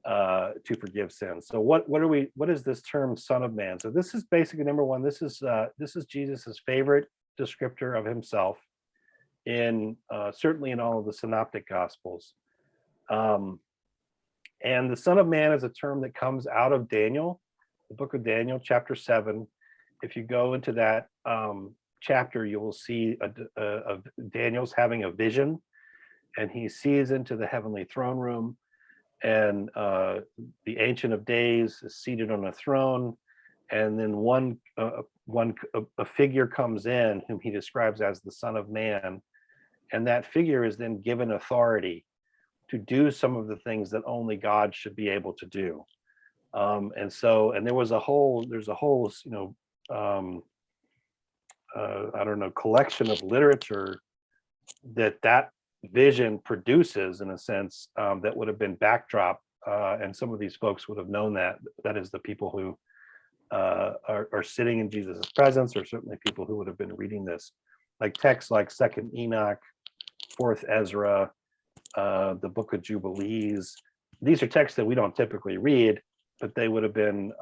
to forgive sins. So what is this term Son of Man? So this is basically, number one, this is Jesus's favorite descriptor of himself in certainly in all of the synoptic gospels. And the Son of Man is a term that comes out of Daniel, the book of Daniel, chapter 7. If you go into that chapter, you will see of Daniel's having a vision, and he sees into the heavenly throne room, and the Ancient of Days is seated on a throne, and then a figure comes in whom he describes as the Son of Man, and that figure is then given authority to do some of the things that only God should be able to do. And there's a whole collection of literature that vision produces, in a sense, that would have been backdrop, and some of these folks would have known that is the people who are sitting in Jesus' presence, or certainly people who would have been reading this, like texts like Second Enoch, Fourth Ezra, the Book of Jubilees. These are texts that we don't typically read, but they would have been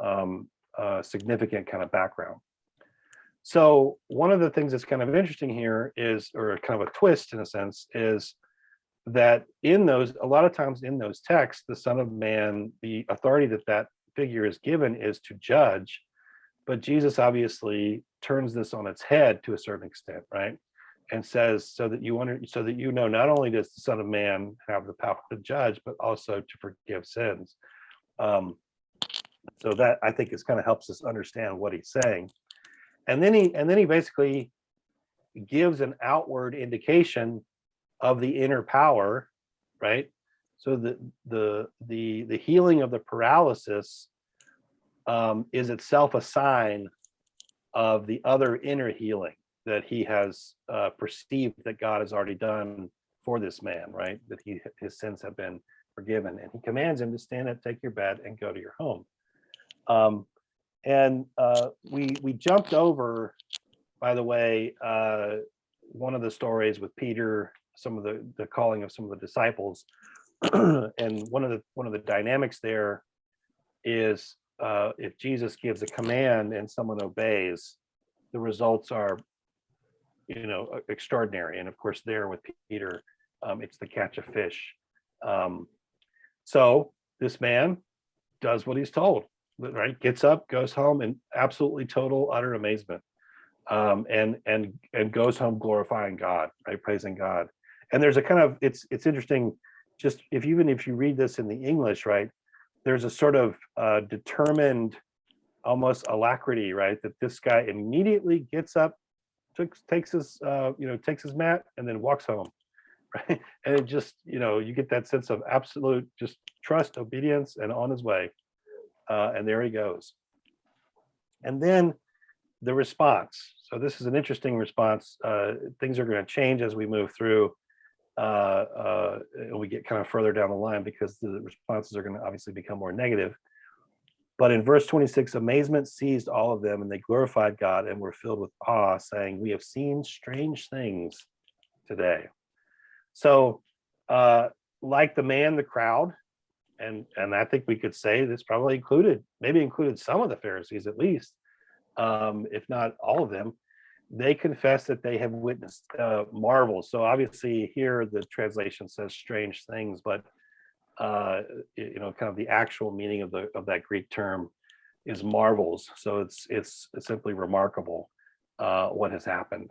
significant kind of background. So one of the things that's kind of interesting here is, or kind of a twist in a sense, is that in those, a lot of times in those texts, the Son of Man, the authority that that figure is given is to judge, but Jesus obviously turns this on its head to a certain extent, right? And says, so that you know, not only does the Son of Man have the power to judge, but also to forgive sins. So that, I think, is kind of helps us understand what he's saying. And then he basically gives an outward indication of the inner power, right? So the healing of the paralysis is itself a sign of the other inner healing that he has perceived that God has already done for this man, right? That his sins have been forgiven, and he commands him to stand up, take your bed, and go to your home. We jumped over, by the way, one of the stories with Peter, some of the calling of some of the disciples, and one of the dynamics there is if Jesus gives a command and someone obeys, the results are, extraordinary. And of course, there with Peter, it's the catch of fish. So this man does what he's told, right? Gets up, goes home in absolutely total, utter amazement, and goes home glorifying God, right? Praising God. And there's a kind of, it's interesting, just even if you read this in the English, right? There's a sort of determined, almost alacrity, right? That this guy immediately gets up, takes his mat, and then walks home, right? And it just, you get that sense of absolute just trust, obedience, and on his way. And there he goes. And then the response. So this is an interesting response. Things are going to change as we move through. We get kind of further down the line because the responses are going to obviously become more negative. But in verse 26, amazement seized all of them, and they glorified God and were filled with awe, saying, "We have seen strange things today." So, like the man, the crowd, and I think we could say this probably included some of the Pharisees at least, if not all of them. They confess that they have witnessed marvels. So obviously here the translation says strange things, but kind of the actual meaning of that Greek term is marvels. So it's simply remarkable what has happened.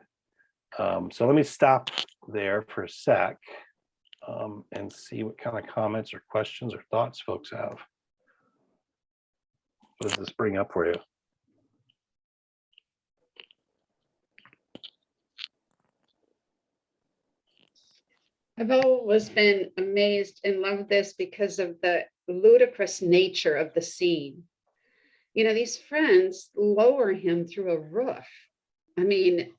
So let me stop there for a sec and see what kind of comments or questions or thoughts folks have. What does this bring up for you? I've always been amazed and loved this because of the ludicrous nature of the scene. These friends lower him through a roof. I mean,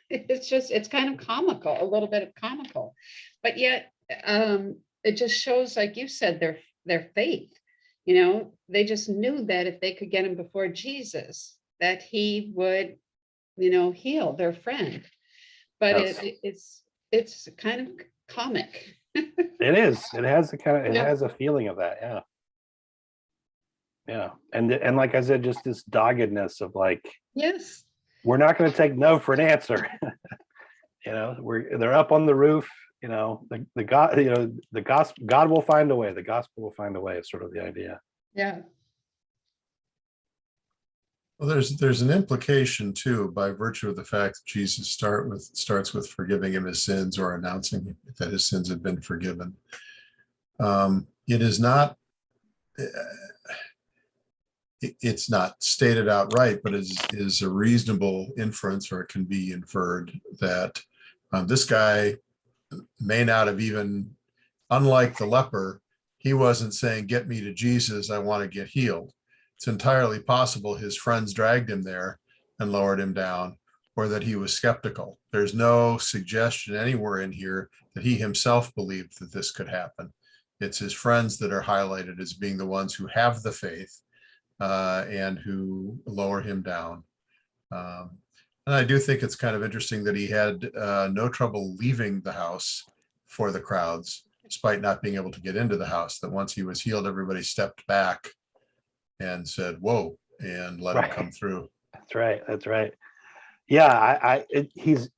it's kind of comical, a little bit of comical, but yet it just shows, like you said, their faith. They just knew that if they could get him before Jesus, that he would, heal their friend. But Yes. it's kind of comic. It is. It has has a feeling of that. Yeah. And like I said, just this doggedness of like, Yes. we're not going to take no for an answer. They're up on the roof. The God, the gospel, God will find a way. The gospel will find a way is sort of the idea. Yeah. Well, there's an implication too, by virtue of the fact that Jesus starts with forgiving him his sins or announcing that his sins have been forgiven. It is not, it's not stated outright, but is a reasonable inference, or it can be inferred that this guy may not have even, unlike the leper, he wasn't saying, "Get me to Jesus, I want to get healed." It's entirely possible his friends dragged him there and lowered him down, or that he was skeptical. There's no suggestion anywhere in here that he himself believed that this could happen. It's his friends that are highlighted as being the ones who have the faith, and who lower him down. And I do think it's kind of interesting that he had no trouble leaving the house for the crowds, despite not being able to get into the house, that once he was healed, everybody stepped back and said, whoa, and let him come through. That's right. That's right. Yeah, he's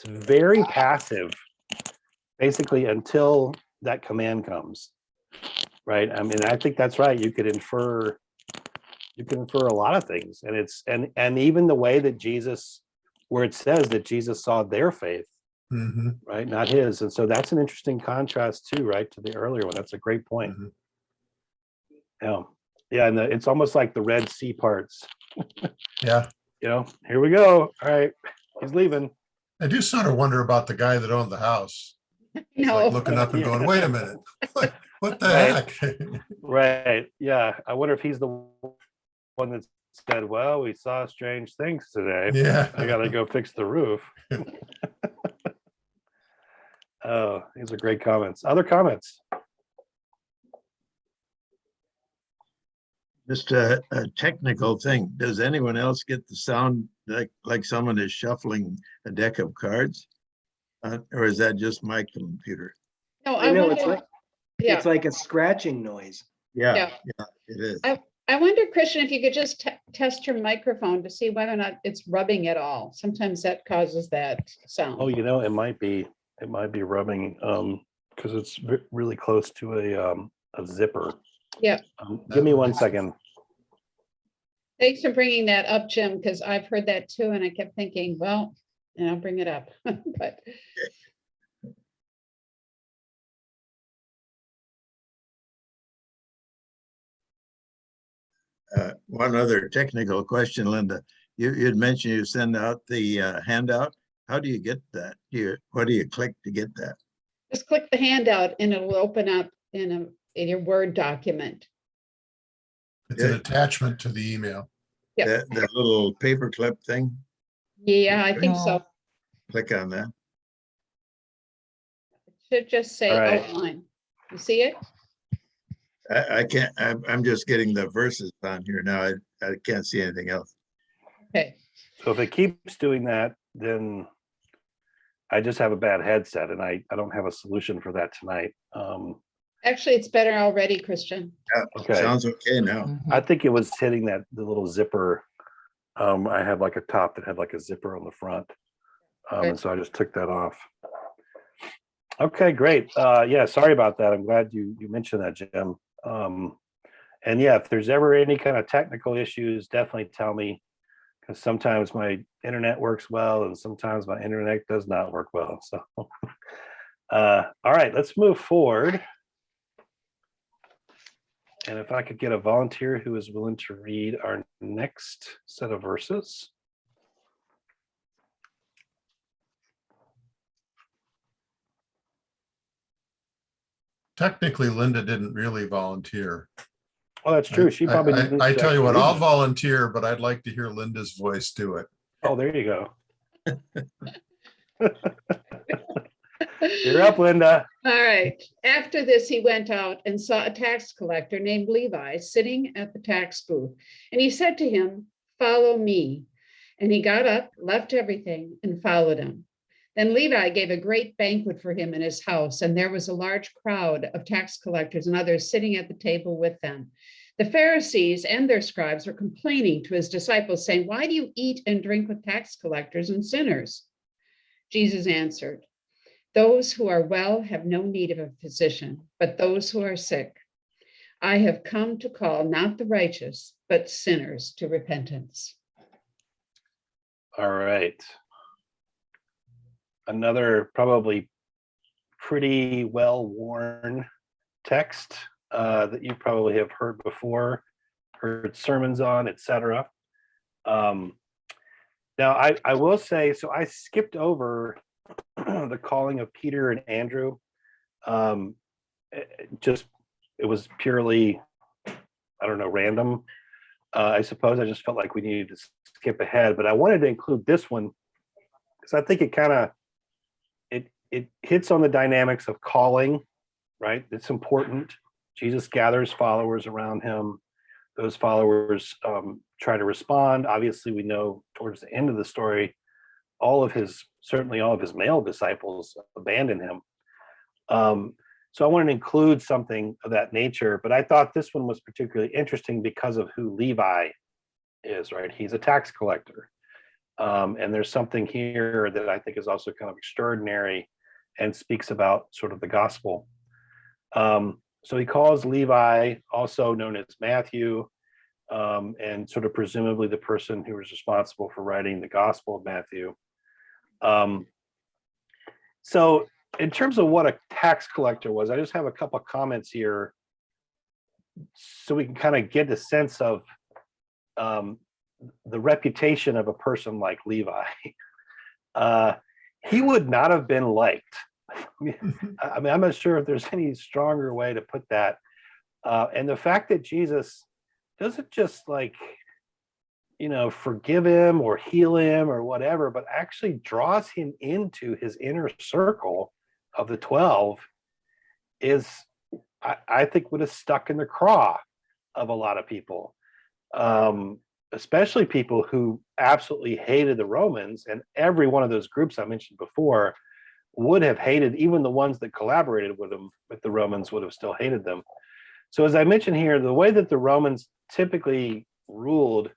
very passive, basically, until that command comes. Right. I mean, I think that's right. You could infer a lot of things. And even the way that Jesus, where it says that Jesus saw their faith, right, not his. And so that's an interesting contrast too, right, to the earlier one. That's a great point. Yeah. Yeah. And it's almost like the Red Sea parts. Yeah. You know, here we go. All right. He's leaving. I do sort of wonder about the guy that owned the house. He's No. like looking up and going, wait a minute. What the Right. heck? Right. Yeah. I wonder if he's the one that said, well, we saw strange things today. Yeah. I got to go fix the roof. Oh, these are great comments. Other comments? Just a technical thing. Does anyone else get the sound like someone is shuffling a deck of cards? Or is that just my computer? No, I know, it's wonder- like, yeah. it's like a scratching noise. Yeah, it is. I wonder, Christian, if you could just test your microphone to see whether or not it's rubbing at all. Sometimes that causes that sound. Oh, you know, it might be rubbing because it's really close to a zipper. Yeah. Give me 1 second. Thanks for bringing that up, Jim, because I've heard that too, and I kept thinking, well, and I'll bring it up, but. One other technical question, Linda. You'd mentioned you send out the handout. How do you get that? What do you click to get that? Just click the handout and it'll open up in your Word document. It's an attachment to the email. Yeah. The little paperclip thing? Yeah, I think so. Click on that. Should just say All right. outline. You see it? I can't, I'm just getting the verses on here now. I can't see anything else. Okay. So if it keeps doing that, then I just have a bad headset and I don't have a solution for that tonight. Actually, it's better already, Christian. Yeah, Okay. sounds okay now. I think it was hitting the little zipper. I had like a top that had like a zipper on the front. And so I just took that off. Okay, great. Yeah, sorry about that. I'm glad you mentioned that, Jim. And yeah, if there's ever any kind of technical issues, definitely tell me, because sometimes my internet works well and sometimes my internet does not work well. So, all right, let's move forward. And if I could get a volunteer who is willing to read our next set of verses. Technically, Linda didn't really volunteer. Oh, that's true. She probably didn't I tell you what, actually I'll read. volunteer, but I'd like to hear Linda's voice do it. Oh, there you go. You're up, Linda. All right. After this, he went out and saw a tax collector named Levi sitting at the tax booth. And he said to him, "Follow me." And he got up, left everything, and followed him. Then Levi gave a great banquet for him in his house, and there was a large crowd of tax collectors and others sitting at the table with them. The Pharisees and their scribes were complaining to his disciples, saying, "Why do you eat and drink with tax collectors and sinners?" Jesus answered, "Those who are well have no need of a physician, but those who are sick. I have come to call not the righteous, but sinners to repentance." All right. Another probably pretty well-worn text that you probably have heard before, heard sermons on, etc. Now, I will say, so I skipped over the calling of Peter and Andrew. It was purely, I don't know, random. I suppose I just felt like we needed to skip ahead, but I wanted to include this one because I think it kind of, it hits on the dynamics of calling, right? It's important. Jesus gathers followers around him. those followers try to respond. Obviously, we know towards the end of the story, certainly all of his male disciples abandon him. So I wanted to include something of that nature, but I thought this one was particularly interesting because of who Levi is, right? He's a tax collector. And there's something here that I think is also kind of extraordinary and speaks about sort of the gospel. So he calls Levi, also known as Matthew, and sort of presumably the person who was responsible for writing the Gospel of Matthew. So in terms of what a tax collector was, I just have a couple of comments here so we can kind of get a sense of the reputation of a person like Levi. He would not have been liked. I mean, I'm not sure if there's any stronger way to put that. And the fact that Jesus doesn't just forgive him or heal him or whatever, but actually draws him into his inner circle of the 12 is, I think, would have stuck in the craw of a lot of people, especially people who absolutely hated the Romans. And every one of those groups I mentioned before would have hated, even the ones that collaborated with them, with the Romans, would have still hated them. So as I mentioned here, the way that the Romans typically ruled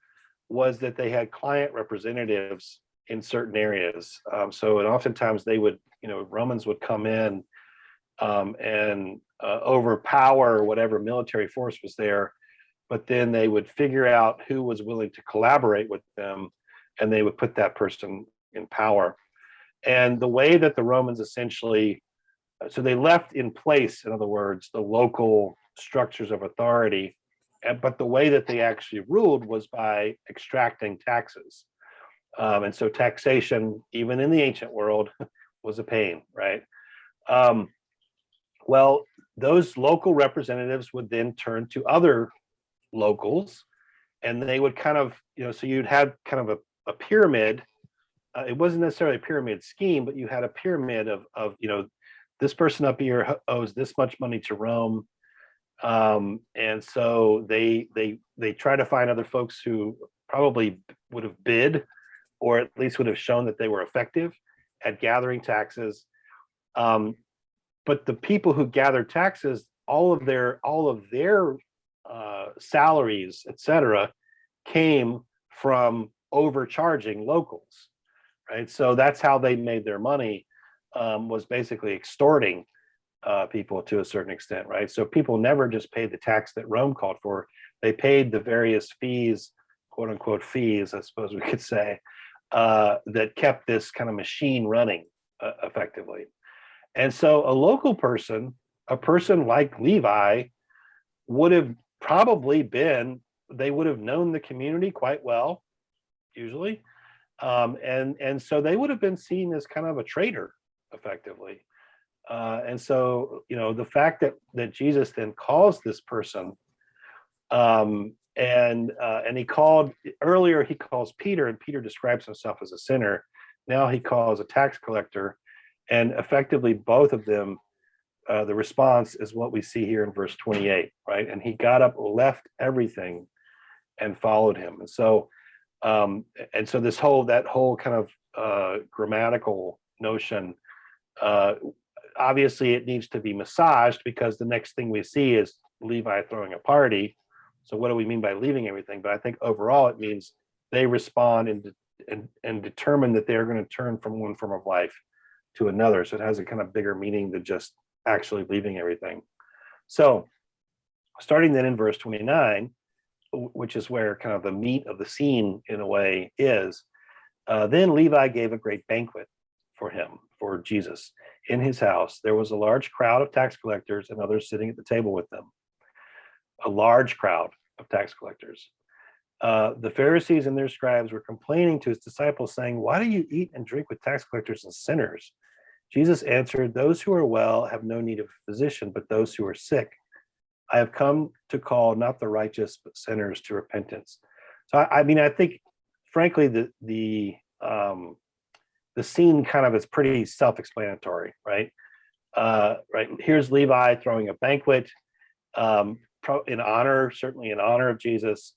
was that they had client representatives in certain areas. And oftentimes they would, Romans would come in and overpower whatever military force was there, but then they would figure out who was willing to collaborate with them, and they would put that person in power. And the way that the Romans essentially, so they left in place, in other words, the local structures of authority, but the way that they actually ruled was by extracting taxes. And so taxation, even in the ancient world, was a pain, right? Well, those local representatives would then turn to other locals, and they would kind of, so you'd have kind of a pyramid. It wasn't necessarily a pyramid scheme, but you had a pyramid of this person up here owes this much money to Rome. And so they try to find other folks who probably would have bid, or at least would have shown that they were effective at gathering taxes. But the people who gathered taxes, all of their salaries, etc., came from overcharging locals, right? So that's how they made their money, was basically extorting people to a certain extent, right? So people never just paid the tax that Rome called for. They paid the various fees, quote unquote fees, I suppose we could say, that kept this kind of machine running effectively. And so a local person, a person like Levi, would have probably been, they would have known the community quite well, usually. And so they would have been seen as kind of a traitor, effectively. And so, the fact that Jesus then calls this person, and he called, earlier he calls Peter, and Peter describes himself as a sinner. Now he calls a tax collector, and effectively both of them, the response is what we see here in verse 28, right? And he got up, left everything, and followed him. And so that whole kind of grammatical notion, obviously it needs to be massaged, because the next thing we see is Levi throwing a party. So what do we mean by leaving everything? But I think overall it means they respond and determine that they're going to turn from one form of life to another. So it has a kind of bigger meaning than just actually leaving everything. So starting then in verse 29, which is where kind of the meat of the scene in a way is, then Levi gave a great banquet for Jesus. In his house, there was a large crowd of tax collectors and others sitting at the table with them. A large crowd of tax collectors. The Pharisees and their scribes were complaining to his disciples, saying, "Why do you eat and drink with tax collectors and sinners?" Jesus answered, "Those who are well have no need of a physician, but those who are sick. I have come to call not the righteous, but sinners to repentance." So I think, frankly, the scene kind of is pretty self-explanatory, right? Right. Here's Levi throwing a banquet. in honor, certainly in honor of Jesus.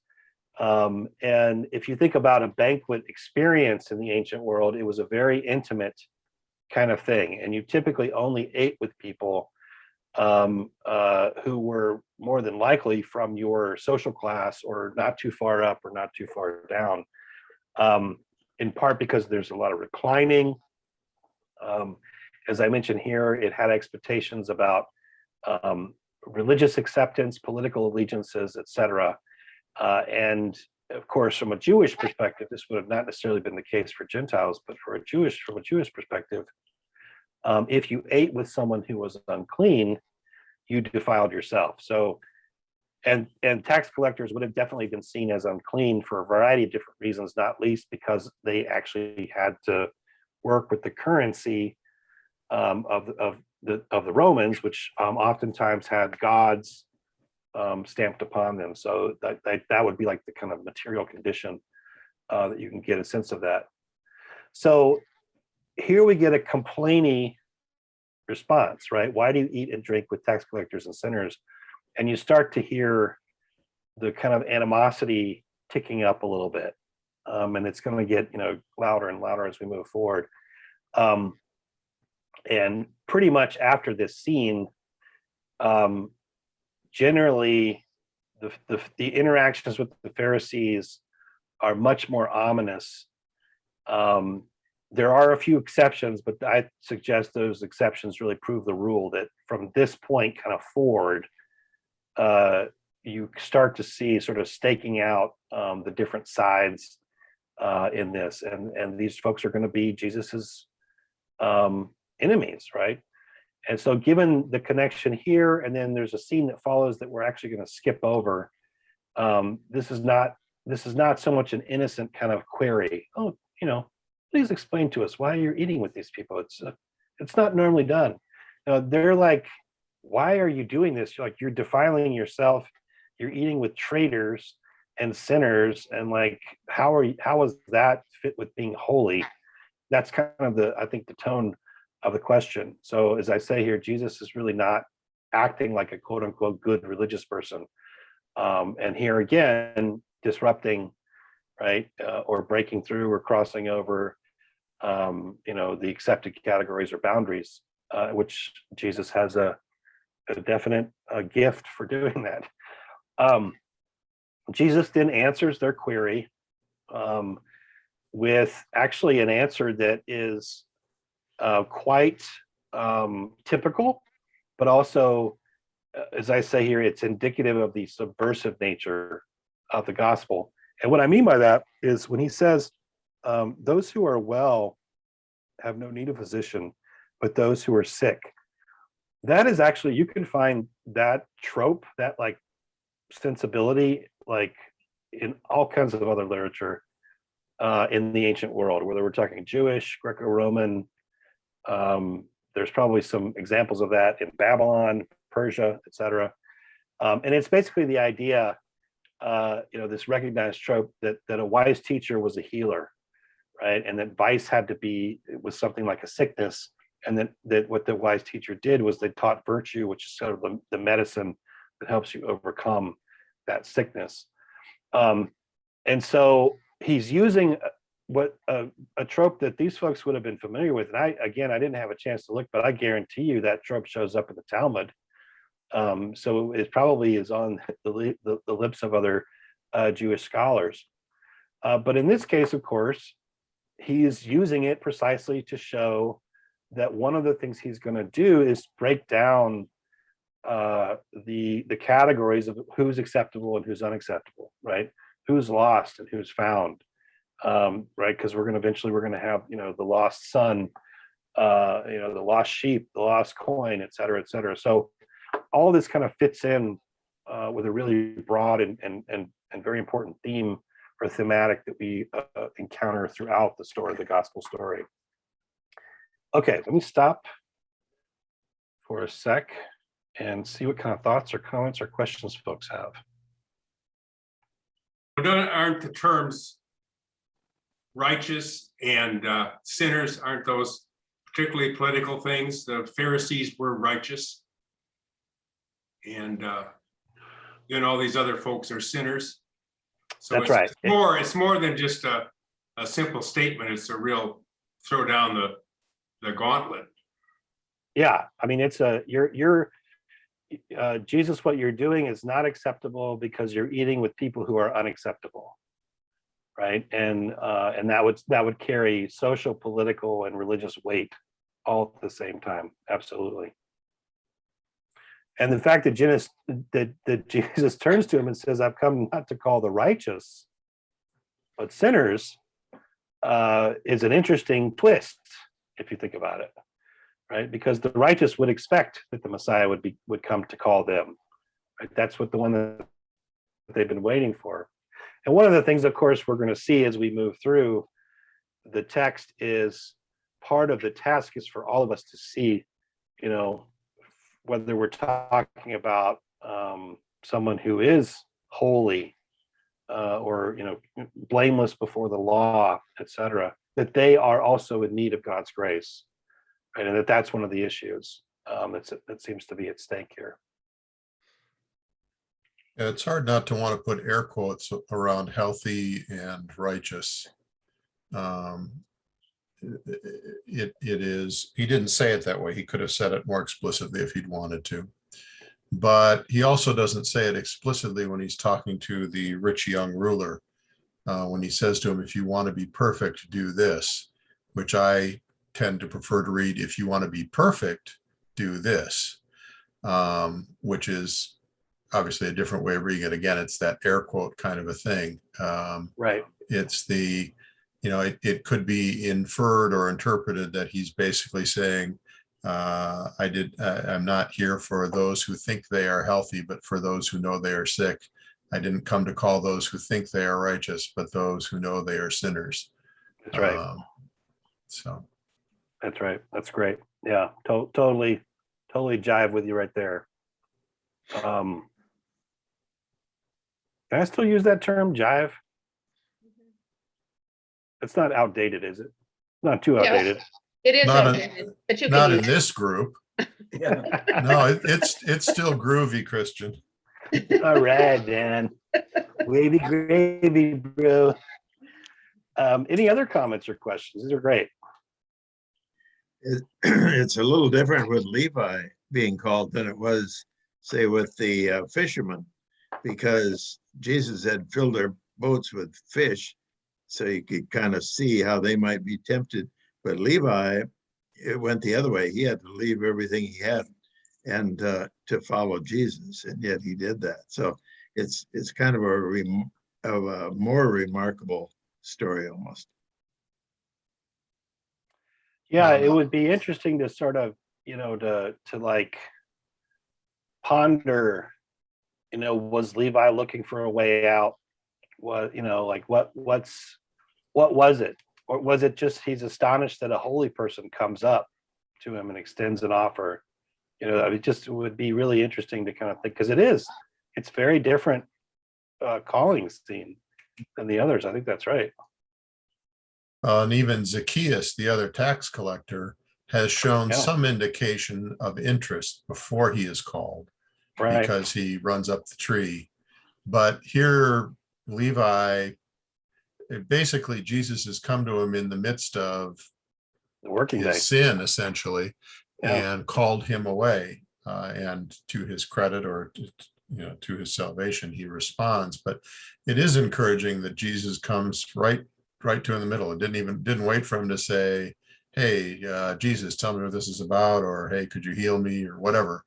And if you think about a banquet experience in the ancient world, it was a very intimate kind of thing. And you typically only ate with people who were more than likely from your social class or not too far up or not too far down, in part because there's a lot of reclining. As I mentioned here, it had expectations about religious acceptance, political allegiances, etc. And of course, from a Jewish perspective, this would have not necessarily been the case for Gentiles, but from a Jewish perspective, if you ate with someone who was unclean, you defiled yourself. So, and tax collectors would have definitely been seen as unclean for a variety of different reasons, not least because they actually had to work with the currency of the Romans, which oftentimes had gods stamped upon them. So that would be like the kind of material condition that you can get a sense of that. So here we get a complainy response, right? Why do you eat and drink with tax collectors and sinners? And you start to hear the kind of animosity ticking up a little bit. And it's going to get, louder and louder as we move forward. And pretty much after this scene, generally the interactions with the Pharisees are much more ominous. There are a few exceptions, but I suggest those exceptions really prove the rule that from this point kind of forward, you start to see sort of staking out the different sides in this, and these folks are going to be Jesus's enemies, right? And so given the connection here, and then there's a scene that follows that we're actually going to skip over. This is not so much an innocent kind of query. Oh, please explain to us why you're eating with these people. It's not normally done. They're like, why are you doing this? You're defiling yourself. You're eating with traitors and sinners, and like, how does that fit with being holy? That's kind of I think the tone of the question. So as I say here, Jesus is really not acting like a quote unquote good religious person. And here again, disrupting, right? Or breaking through or crossing over, the accepted categories or boundaries, which Jesus has a definite gift for doing that. Jesus then answers their query with actually an answer that is quite typical, but also, as I say here, it's indicative of the subversive nature of the gospel. And what I mean by that is when he says, those who are well have no need of physician, but those who are sick. That is actually, you can find that trope, that like sensibility, like in all kinds of other literature in the ancient world, whether we're talking Jewish, Greco-Roman. There's probably some examples of that in Babylon, Persia, etc. And it's basically the idea, this recognized trope that a wise teacher was a healer, right? And that vice it was something like a sickness. And that what the wise teacher did was they taught virtue, which is sort of the medicine that helps you overcome that sickness. And so he's using what a trope that these folks would have been familiar with. And I didn't have a chance to look, but I guarantee you that trope shows up in the Talmud. So it probably is on the lips of other Jewish scholars. But in this case, of course, he is using it precisely to show that one of the things he's going to do is break down the categories of who's acceptable and who's unacceptable, right? Who's lost and who's found, right? Because we're going to have, the lost son, the lost sheep, the lost coin, et cetera, et cetera. So all this kind of fits in with a really broad and very important theme or thematic that we encounter throughout the story, the gospel story. Okay, let me stop for a sec and see what kind of thoughts or comments or questions folks have. Aren't the terms righteous and sinners, aren't those particularly political things? The Pharisees were righteous. And then all these other folks are sinners. So That's it's right. It's more than just a simple statement. It's a real throw down the gauntlet. Yeah, I mean, it's Jesus, what you're doing is not acceptable because you're eating with people who are unacceptable, right? And that would carry social, political, and religious weight all at the same time. Absolutely. And the fact that Jesus turns to him and says, "I've come not to call the righteous, but sinners," is an interesting twist if you think about it, right? Because the righteous would expect that the Messiah would come to call them, right? That's what the one that they've been waiting for. And one of the things, of course, we're going to see as we move through the text is part of the task is for all of us to see, whether we're talking about someone who is holy or blameless before the law, etc., that they are also in need of God's grace, right? And that's one of the issues that seems to be at stake here. Yeah, it's hard not to want to put air quotes around healthy and righteous. It is, he didn't say it that way. He could have said it more explicitly if he'd wanted to. But he also doesn't say it explicitly when he's talking to the rich young ruler. When he says to him, "If you want to be perfect, do this," which I tend to prefer to read, "If you want to be perfect, do this," which is obviously a different way of reading it. Again, it's that air quote kind of a thing. Right. It's the, it could be inferred or interpreted that he's basically saying, I'm not here for those who think they are healthy, but for those who know they are sick. I didn't come to call those who think they are righteous, but those who know they are sinners. That's right. So That's right. That's great. Yeah, totally jive with you right there. Can I still use that term, jive? It's not outdated, is it? Not too Yes. outdated. It is Not outdated, but you not can in use this group. No, it's still groovy, Christian. All right, Dan. Wavy gravy, bro. Any other comments or questions? These are great. It's a little different with Levi being called than it was, say, with the fishermen, because Jesus had filled their boats with fish, so you could kind of see how they might be tempted. But Levi, it went the other way. He had to leave everything he had and to follow Jesus, and yet he did that. So it's kind of a more remarkable story almost. Yeah, it would be interesting to sort of, to like ponder, was Levi looking for a way out? What, like what was it? Or was it just he's astonished that a holy person comes up to him and extends an offer? It would be really interesting to kind of think, because it's very different calling scene than the others. I think that's right. And even Zacchaeus, the other tax collector, has shown some indication of interest before he is called, Right. because he runs up the tree. But here, Levi, basically, Jesus has come to him in the midst of The working day. his sin, essentially, and called him away. And to his credit, or to his salvation, he responds. But it is encouraging that Jesus comes right to in the middle. It didn't wait for him to say, "Hey, Jesus, tell me what this is about," or "Hey, could you heal me," or whatever.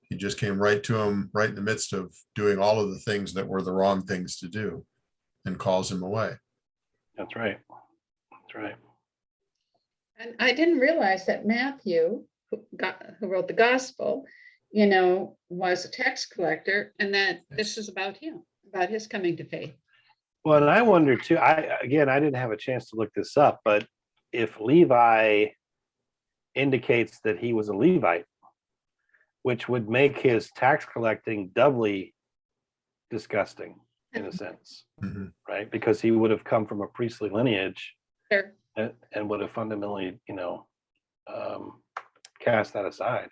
He just came right to him, right in the midst of doing all of the things that were the wrong things to do, and calls him away. That's right. That's right. And I didn't realize that Matthew, who wrote the gospel, was a tax collector, and that this is about him, about his coming to faith. Well, and I wonder too, I didn't have a chance to look this up, but if Levi indicates that he was a Levite, which would make his tax collecting doubly disgusting in a sense, right? Because he would have come from a priestly lineage. Sure. And would have fundamentally, cast that aside.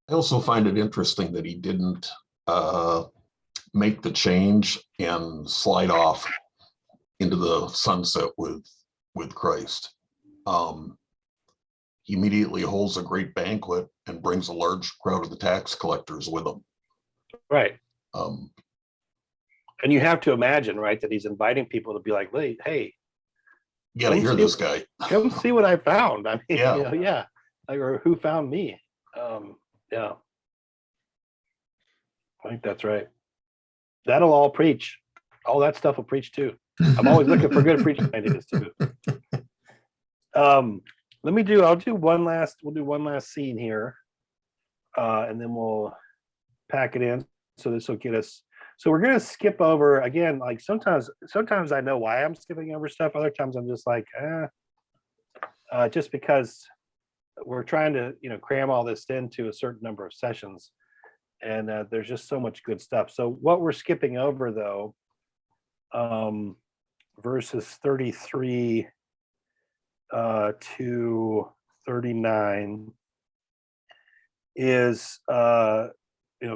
I also find it interesting that he didn't make the change and slide off into the sunset with Christ. He immediately holds a great banquet and brings a large crowd of the tax collectors with him. Right. Um, And you have to imagine, right, that he's inviting people to be like, hey, you gotta hear this guy. come see what I found. I mean, Yeah. yeah. Like, or who found me? Yeah. I think that's right. That'll all preach. All that stuff will preach too. I'm always looking for good preaching ideas too. We'll do one last scene here. And then we'll pack it in. So this will get us. So we're gonna skip over again. Like sometimes I know why I'm skipping over stuff. Other times I'm just like, just because we're trying to, cram all this into a certain number of sessions. And there's just so much good stuff. So what we're skipping over though, verses 33 to 39 is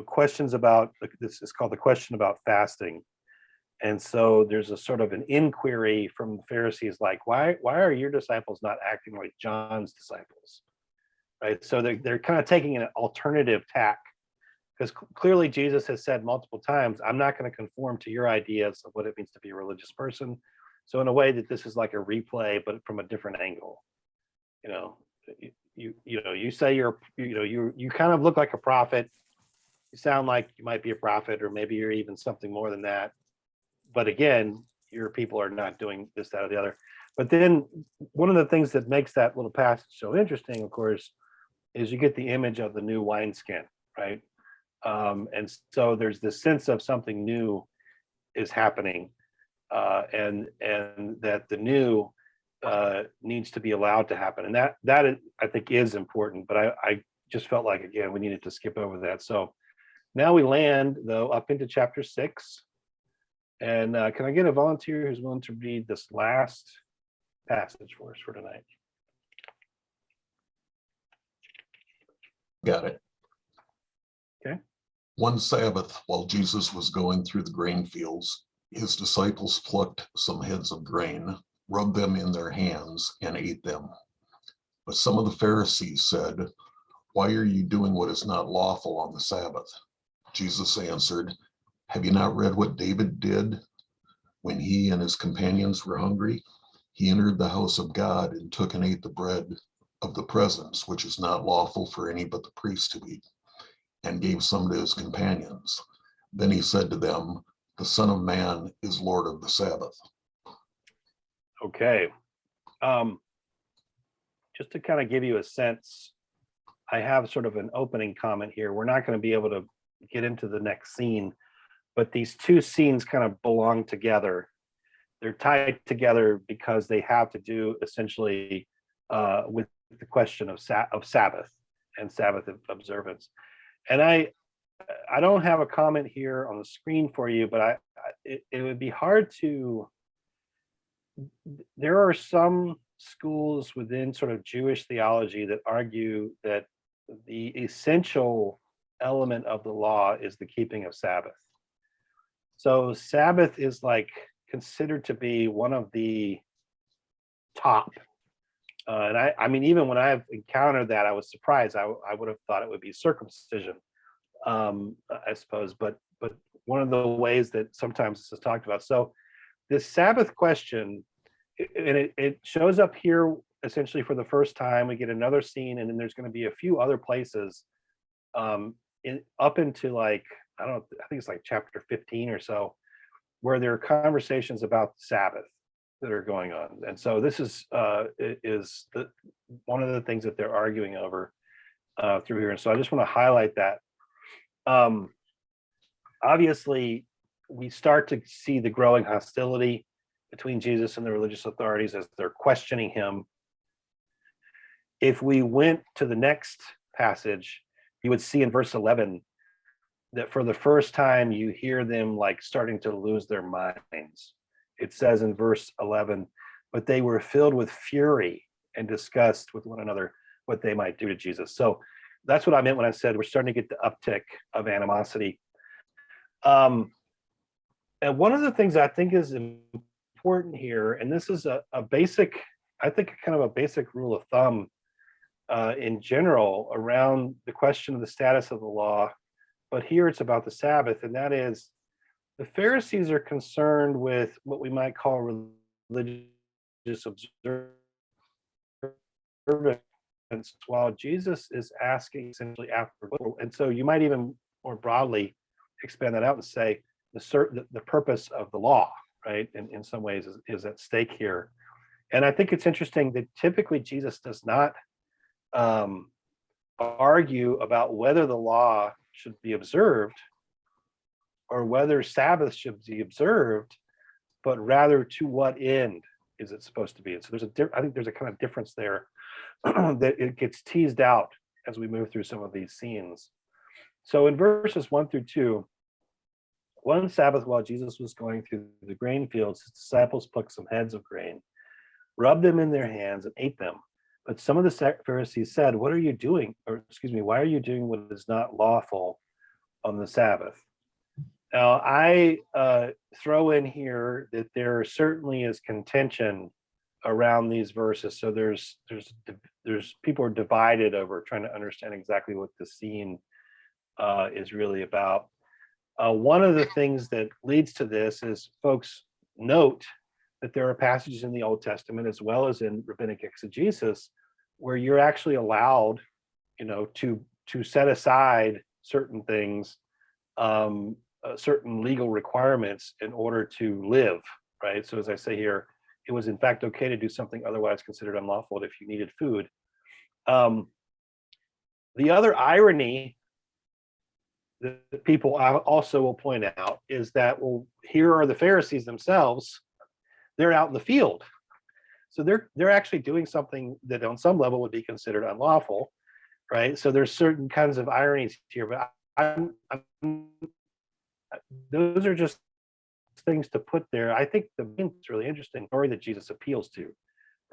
questions about, this is called the question about fasting. And so there's a sort of an inquiry from the Pharisees, like, why are your disciples not acting like John's disciples? Right. So they're kind of taking an alternative tack, because clearly Jesus has said multiple times, I'm not going to conform to your ideas of what it means to be a religious person. So in a way that this is like a replay, but from a different angle. You say you kind of look like a prophet. You sound like you might be a prophet, or maybe you're even something more than that. But again, your people are not doing this, that, or the other. But then one of the things that makes that little passage so interesting, of course, is you get the image of the new wineskin, right? And so there's this sense of something new is happening, and that the new needs to be allowed to happen. And that is, I think, is important. But I just felt like, again, we needed to skip over that. So now we land, though, up into chapter 6. And can I get a volunteer who's willing to read this last passage for us for tonight? Got it. Okay. One Sabbath, while Jesus was going through the grain fields, his disciples plucked some heads of grain, rubbed them in their hands, and ate them. But some of the Pharisees said, "Why are you doing what is not lawful on the Sabbath?" Jesus answered, "Have you not read what David did when he and his companions were hungry? He entered the house of God and took and ate the bread of the presence, which is not lawful for any but the priest to eat, and gave some to his companions. Then he said to them, the Son of Man is Lord of the Sabbath." Okay. Just to kind of give you a sense, I have sort of an opening comment here. We're not going to be able to get into the next scene, but these two scenes kind of belong together. They're tied together because they have to do essentially with the question of Sabbath and Sabbath observance. And I don't have a comment here on the screen for you, but it would be hard to. There are some schools within sort of Jewish theology that argue that the essential element of the law is the keeping of Sabbath. So Sabbath is like considered to be one of the top. And I mean, even when I've encountered that, I was surprised. I would have thought it would be circumcision, I suppose. But one of the ways that sometimes this is talked about. So this Sabbath question, and it shows up here essentially for the first time. We get another scene, and then there's going to be a few other places up into like, I think it's like chapter 15 or so, where there are conversations about Sabbath that are going on. And so this is one of the things that they're arguing over through here. And so I just want to highlight that. Obviously, we start to see the growing hostility between Jesus and the religious authorities as they're questioning him. If we went to the next passage, you would see in verse 11 that for the first time you hear them like starting to lose their minds. It says in verse 11, but they were filled with fury and discussed with one another what they might do to Jesus. So that's what I meant when I said we're starting to get the uptick of animosity. And one of the things I think is important here, and this is a basic, I think kind of a basic rule of thumb in general around the question of the status of the law, but here it's about the Sabbath, and that is the Pharisees are concerned with what we might call religious observance, while Jesus is asking essentially after. And so you might even more broadly expand that out and say the purpose of the law, right? In some ways is at stake here. And I think it's interesting that typically Jesus does not argue about whether the law should be observed or whether Sabbath should be observed, but rather to what end is it supposed to be? And so I think there's a kind of difference there that it gets teased out as we move through some of these scenes. So in verses 1-2, one Sabbath while Jesus was going through the grain fields, his disciples plucked some heads of grain, rubbed them in their hands, and ate them. But some of the Pharisees said, "What are you doing?" Or excuse me, "Why are you doing what is not lawful on the Sabbath?" Now, I throw in here that there certainly is contention around these verses. So there's people are divided over trying to understand exactly what the scene is really about. One of the things that leads to this is folks note that there are passages in the Old Testament as well as in rabbinic exegesis where you're actually allowed, to set aside certain things, certain legal requirements in order to live, right? So as I say here, it was in fact okay to do something otherwise considered unlawful if you needed food. The other irony that people also will point out is that, well, here are the Pharisees themselves. They're out in the field. So they're actually doing something that on some level would be considered unlawful, right? So there's certain kinds of ironies here, but those are just things to put there. I think the main is really interesting story that Jesus appeals to,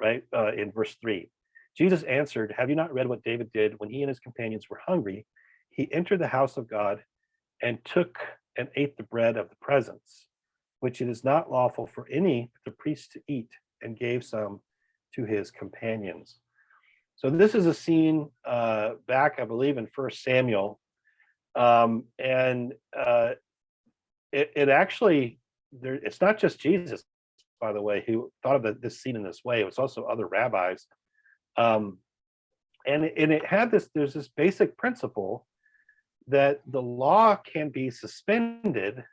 right? In verse 3, Jesus answered, "Have you not read what David did when he and his companions were hungry? He entered the house of God and took and ate the bread of the presence, which it is not lawful for any but the priest to eat, and gave some to his companions." So this is a scene back, I believe, in 1 Samuel. And it actually, it's not just Jesus, by the way, who thought of this scene in this way. It was also other rabbis. And it had there's this basic principle that the law can be suspended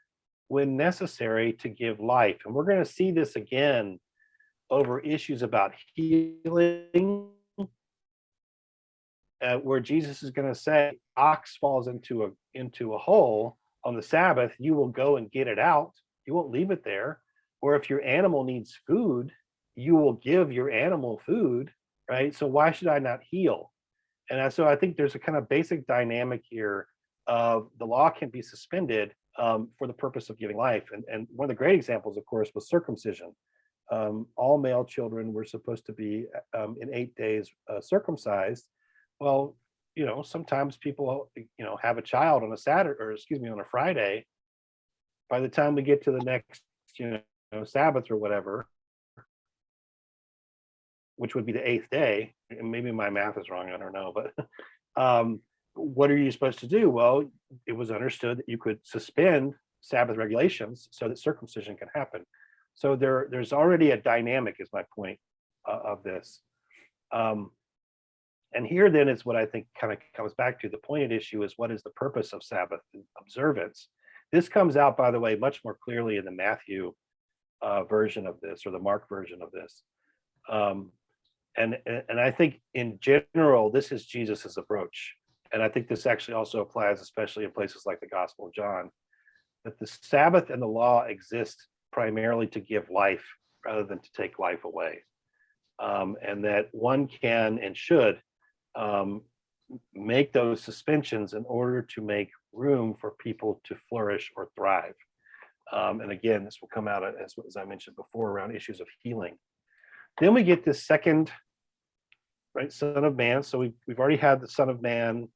when necessary to give life. And we're going to see this again over issues about healing, where Jesus is going to say, ox falls into a hole on the Sabbath, you will go and get it out. You won't leave it there. Or if your animal needs food, you will give your animal food, right? So why should I not heal? And so I think there's a kind of basic dynamic here of the law can be suspended for the purpose of giving life. And one of the great examples, of course, was circumcision. All male children were supposed to be in 8 days circumcised. Well, sometimes people, have a child on a Saturday, or on a Friday. By the time we get to the next, Sabbath or whatever, which would be the 8th day, and maybe my math is wrong, I don't know, but what are you supposed to do? Well, it was understood that you could suspend Sabbath regulations so that circumcision can happen. So there's already a dynamic, is my point of this. And here then is what I think kind of comes back to the pointed issue is, what is the purpose of Sabbath observance? This comes out, by the way, much more clearly in the Matthew version of this, or the Mark version of this. And I think in general, this is Jesus's approach. And I think this actually also applies, especially in places like the Gospel of John, that the Sabbath and the law exist primarily to give life rather than to take life away. And that one can and should make those suspensions in order to make room for people to flourish or thrive. And again, this will come out as I mentioned before around issues of healing. Then we get this second, right, Son of Man. So we've already had the Son of Man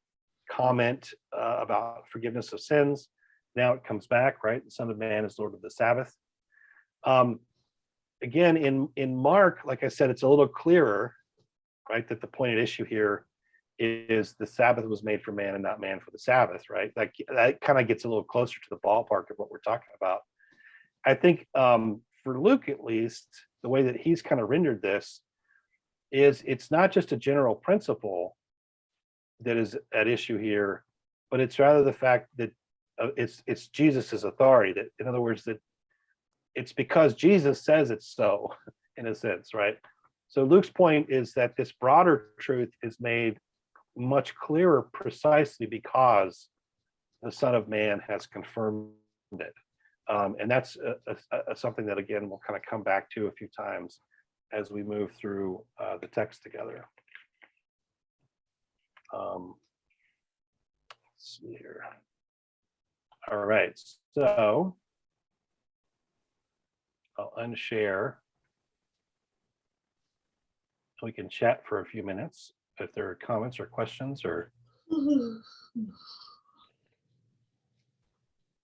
comment about forgiveness of sins. now it comes back, right? The Son of Man is Lord of the Sabbath. Again, in Mark, like I said, it's a little clearer, right? That the point at issue here is the Sabbath was made for man and not man for the Sabbath, right? Like that kind of gets a little closer to the ballpark of what we're talking about. I think for Luke, at least, the way that he's kind of rendered this is it's not just a general principle that is at issue here, but it's rather the fact that it's Jesus's authority. That, in other words, that it's because Jesus says it's so, in a sense, right? So Luke's point is that this broader truth is made much clearer precisely because the Son of Man has confirmed it. And that's something that, again, we'll kind of come back to a few times as we move through the text together. Let's see here. All right, so I'll unshare. We can chat for a few minutes if there are comments or questions or.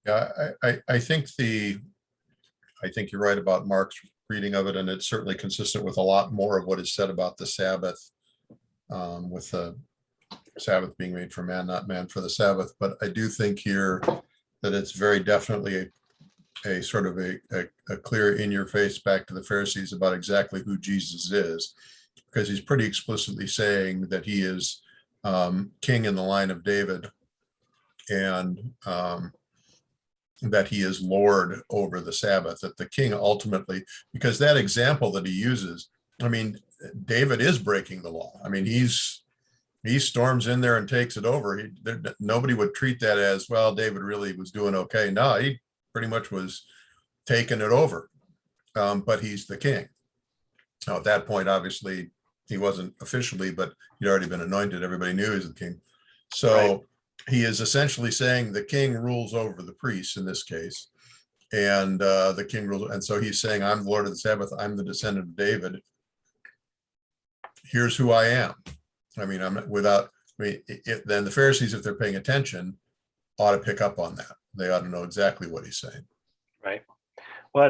Yeah, I think you're right about Mark's reading of it, and it's certainly consistent with a lot more of what is said about the Sabbath, with the Sabbath being made for man, not man for the Sabbath. But I do think here that it's very definitely a sort of a clear in your face back to the Pharisees about exactly who Jesus is, because he's pretty explicitly saying that he is king in the line of David, and that he is Lord over the Sabbath, that the king ultimately, because that example that he uses, I mean, David is breaking the law. I mean, he storms in there and takes it over. Nobody would treat that as, well, David really was doing okay. No, he pretty much was taking it over, but he's the king. Now, at that point, obviously, he wasn't officially, but he'd already been anointed. Everybody knew he was the king. So right. He is essentially saying the king rules over the priests in this case, and the king rules. And so he's saying, I'm Lord of the Sabbath. I'm the descendant of David. Here's who I am. I mean, I'm not without, I mean, then the Pharisees, if they're paying attention, ought to pick up on that. They ought to know exactly what he's saying. Right. Well,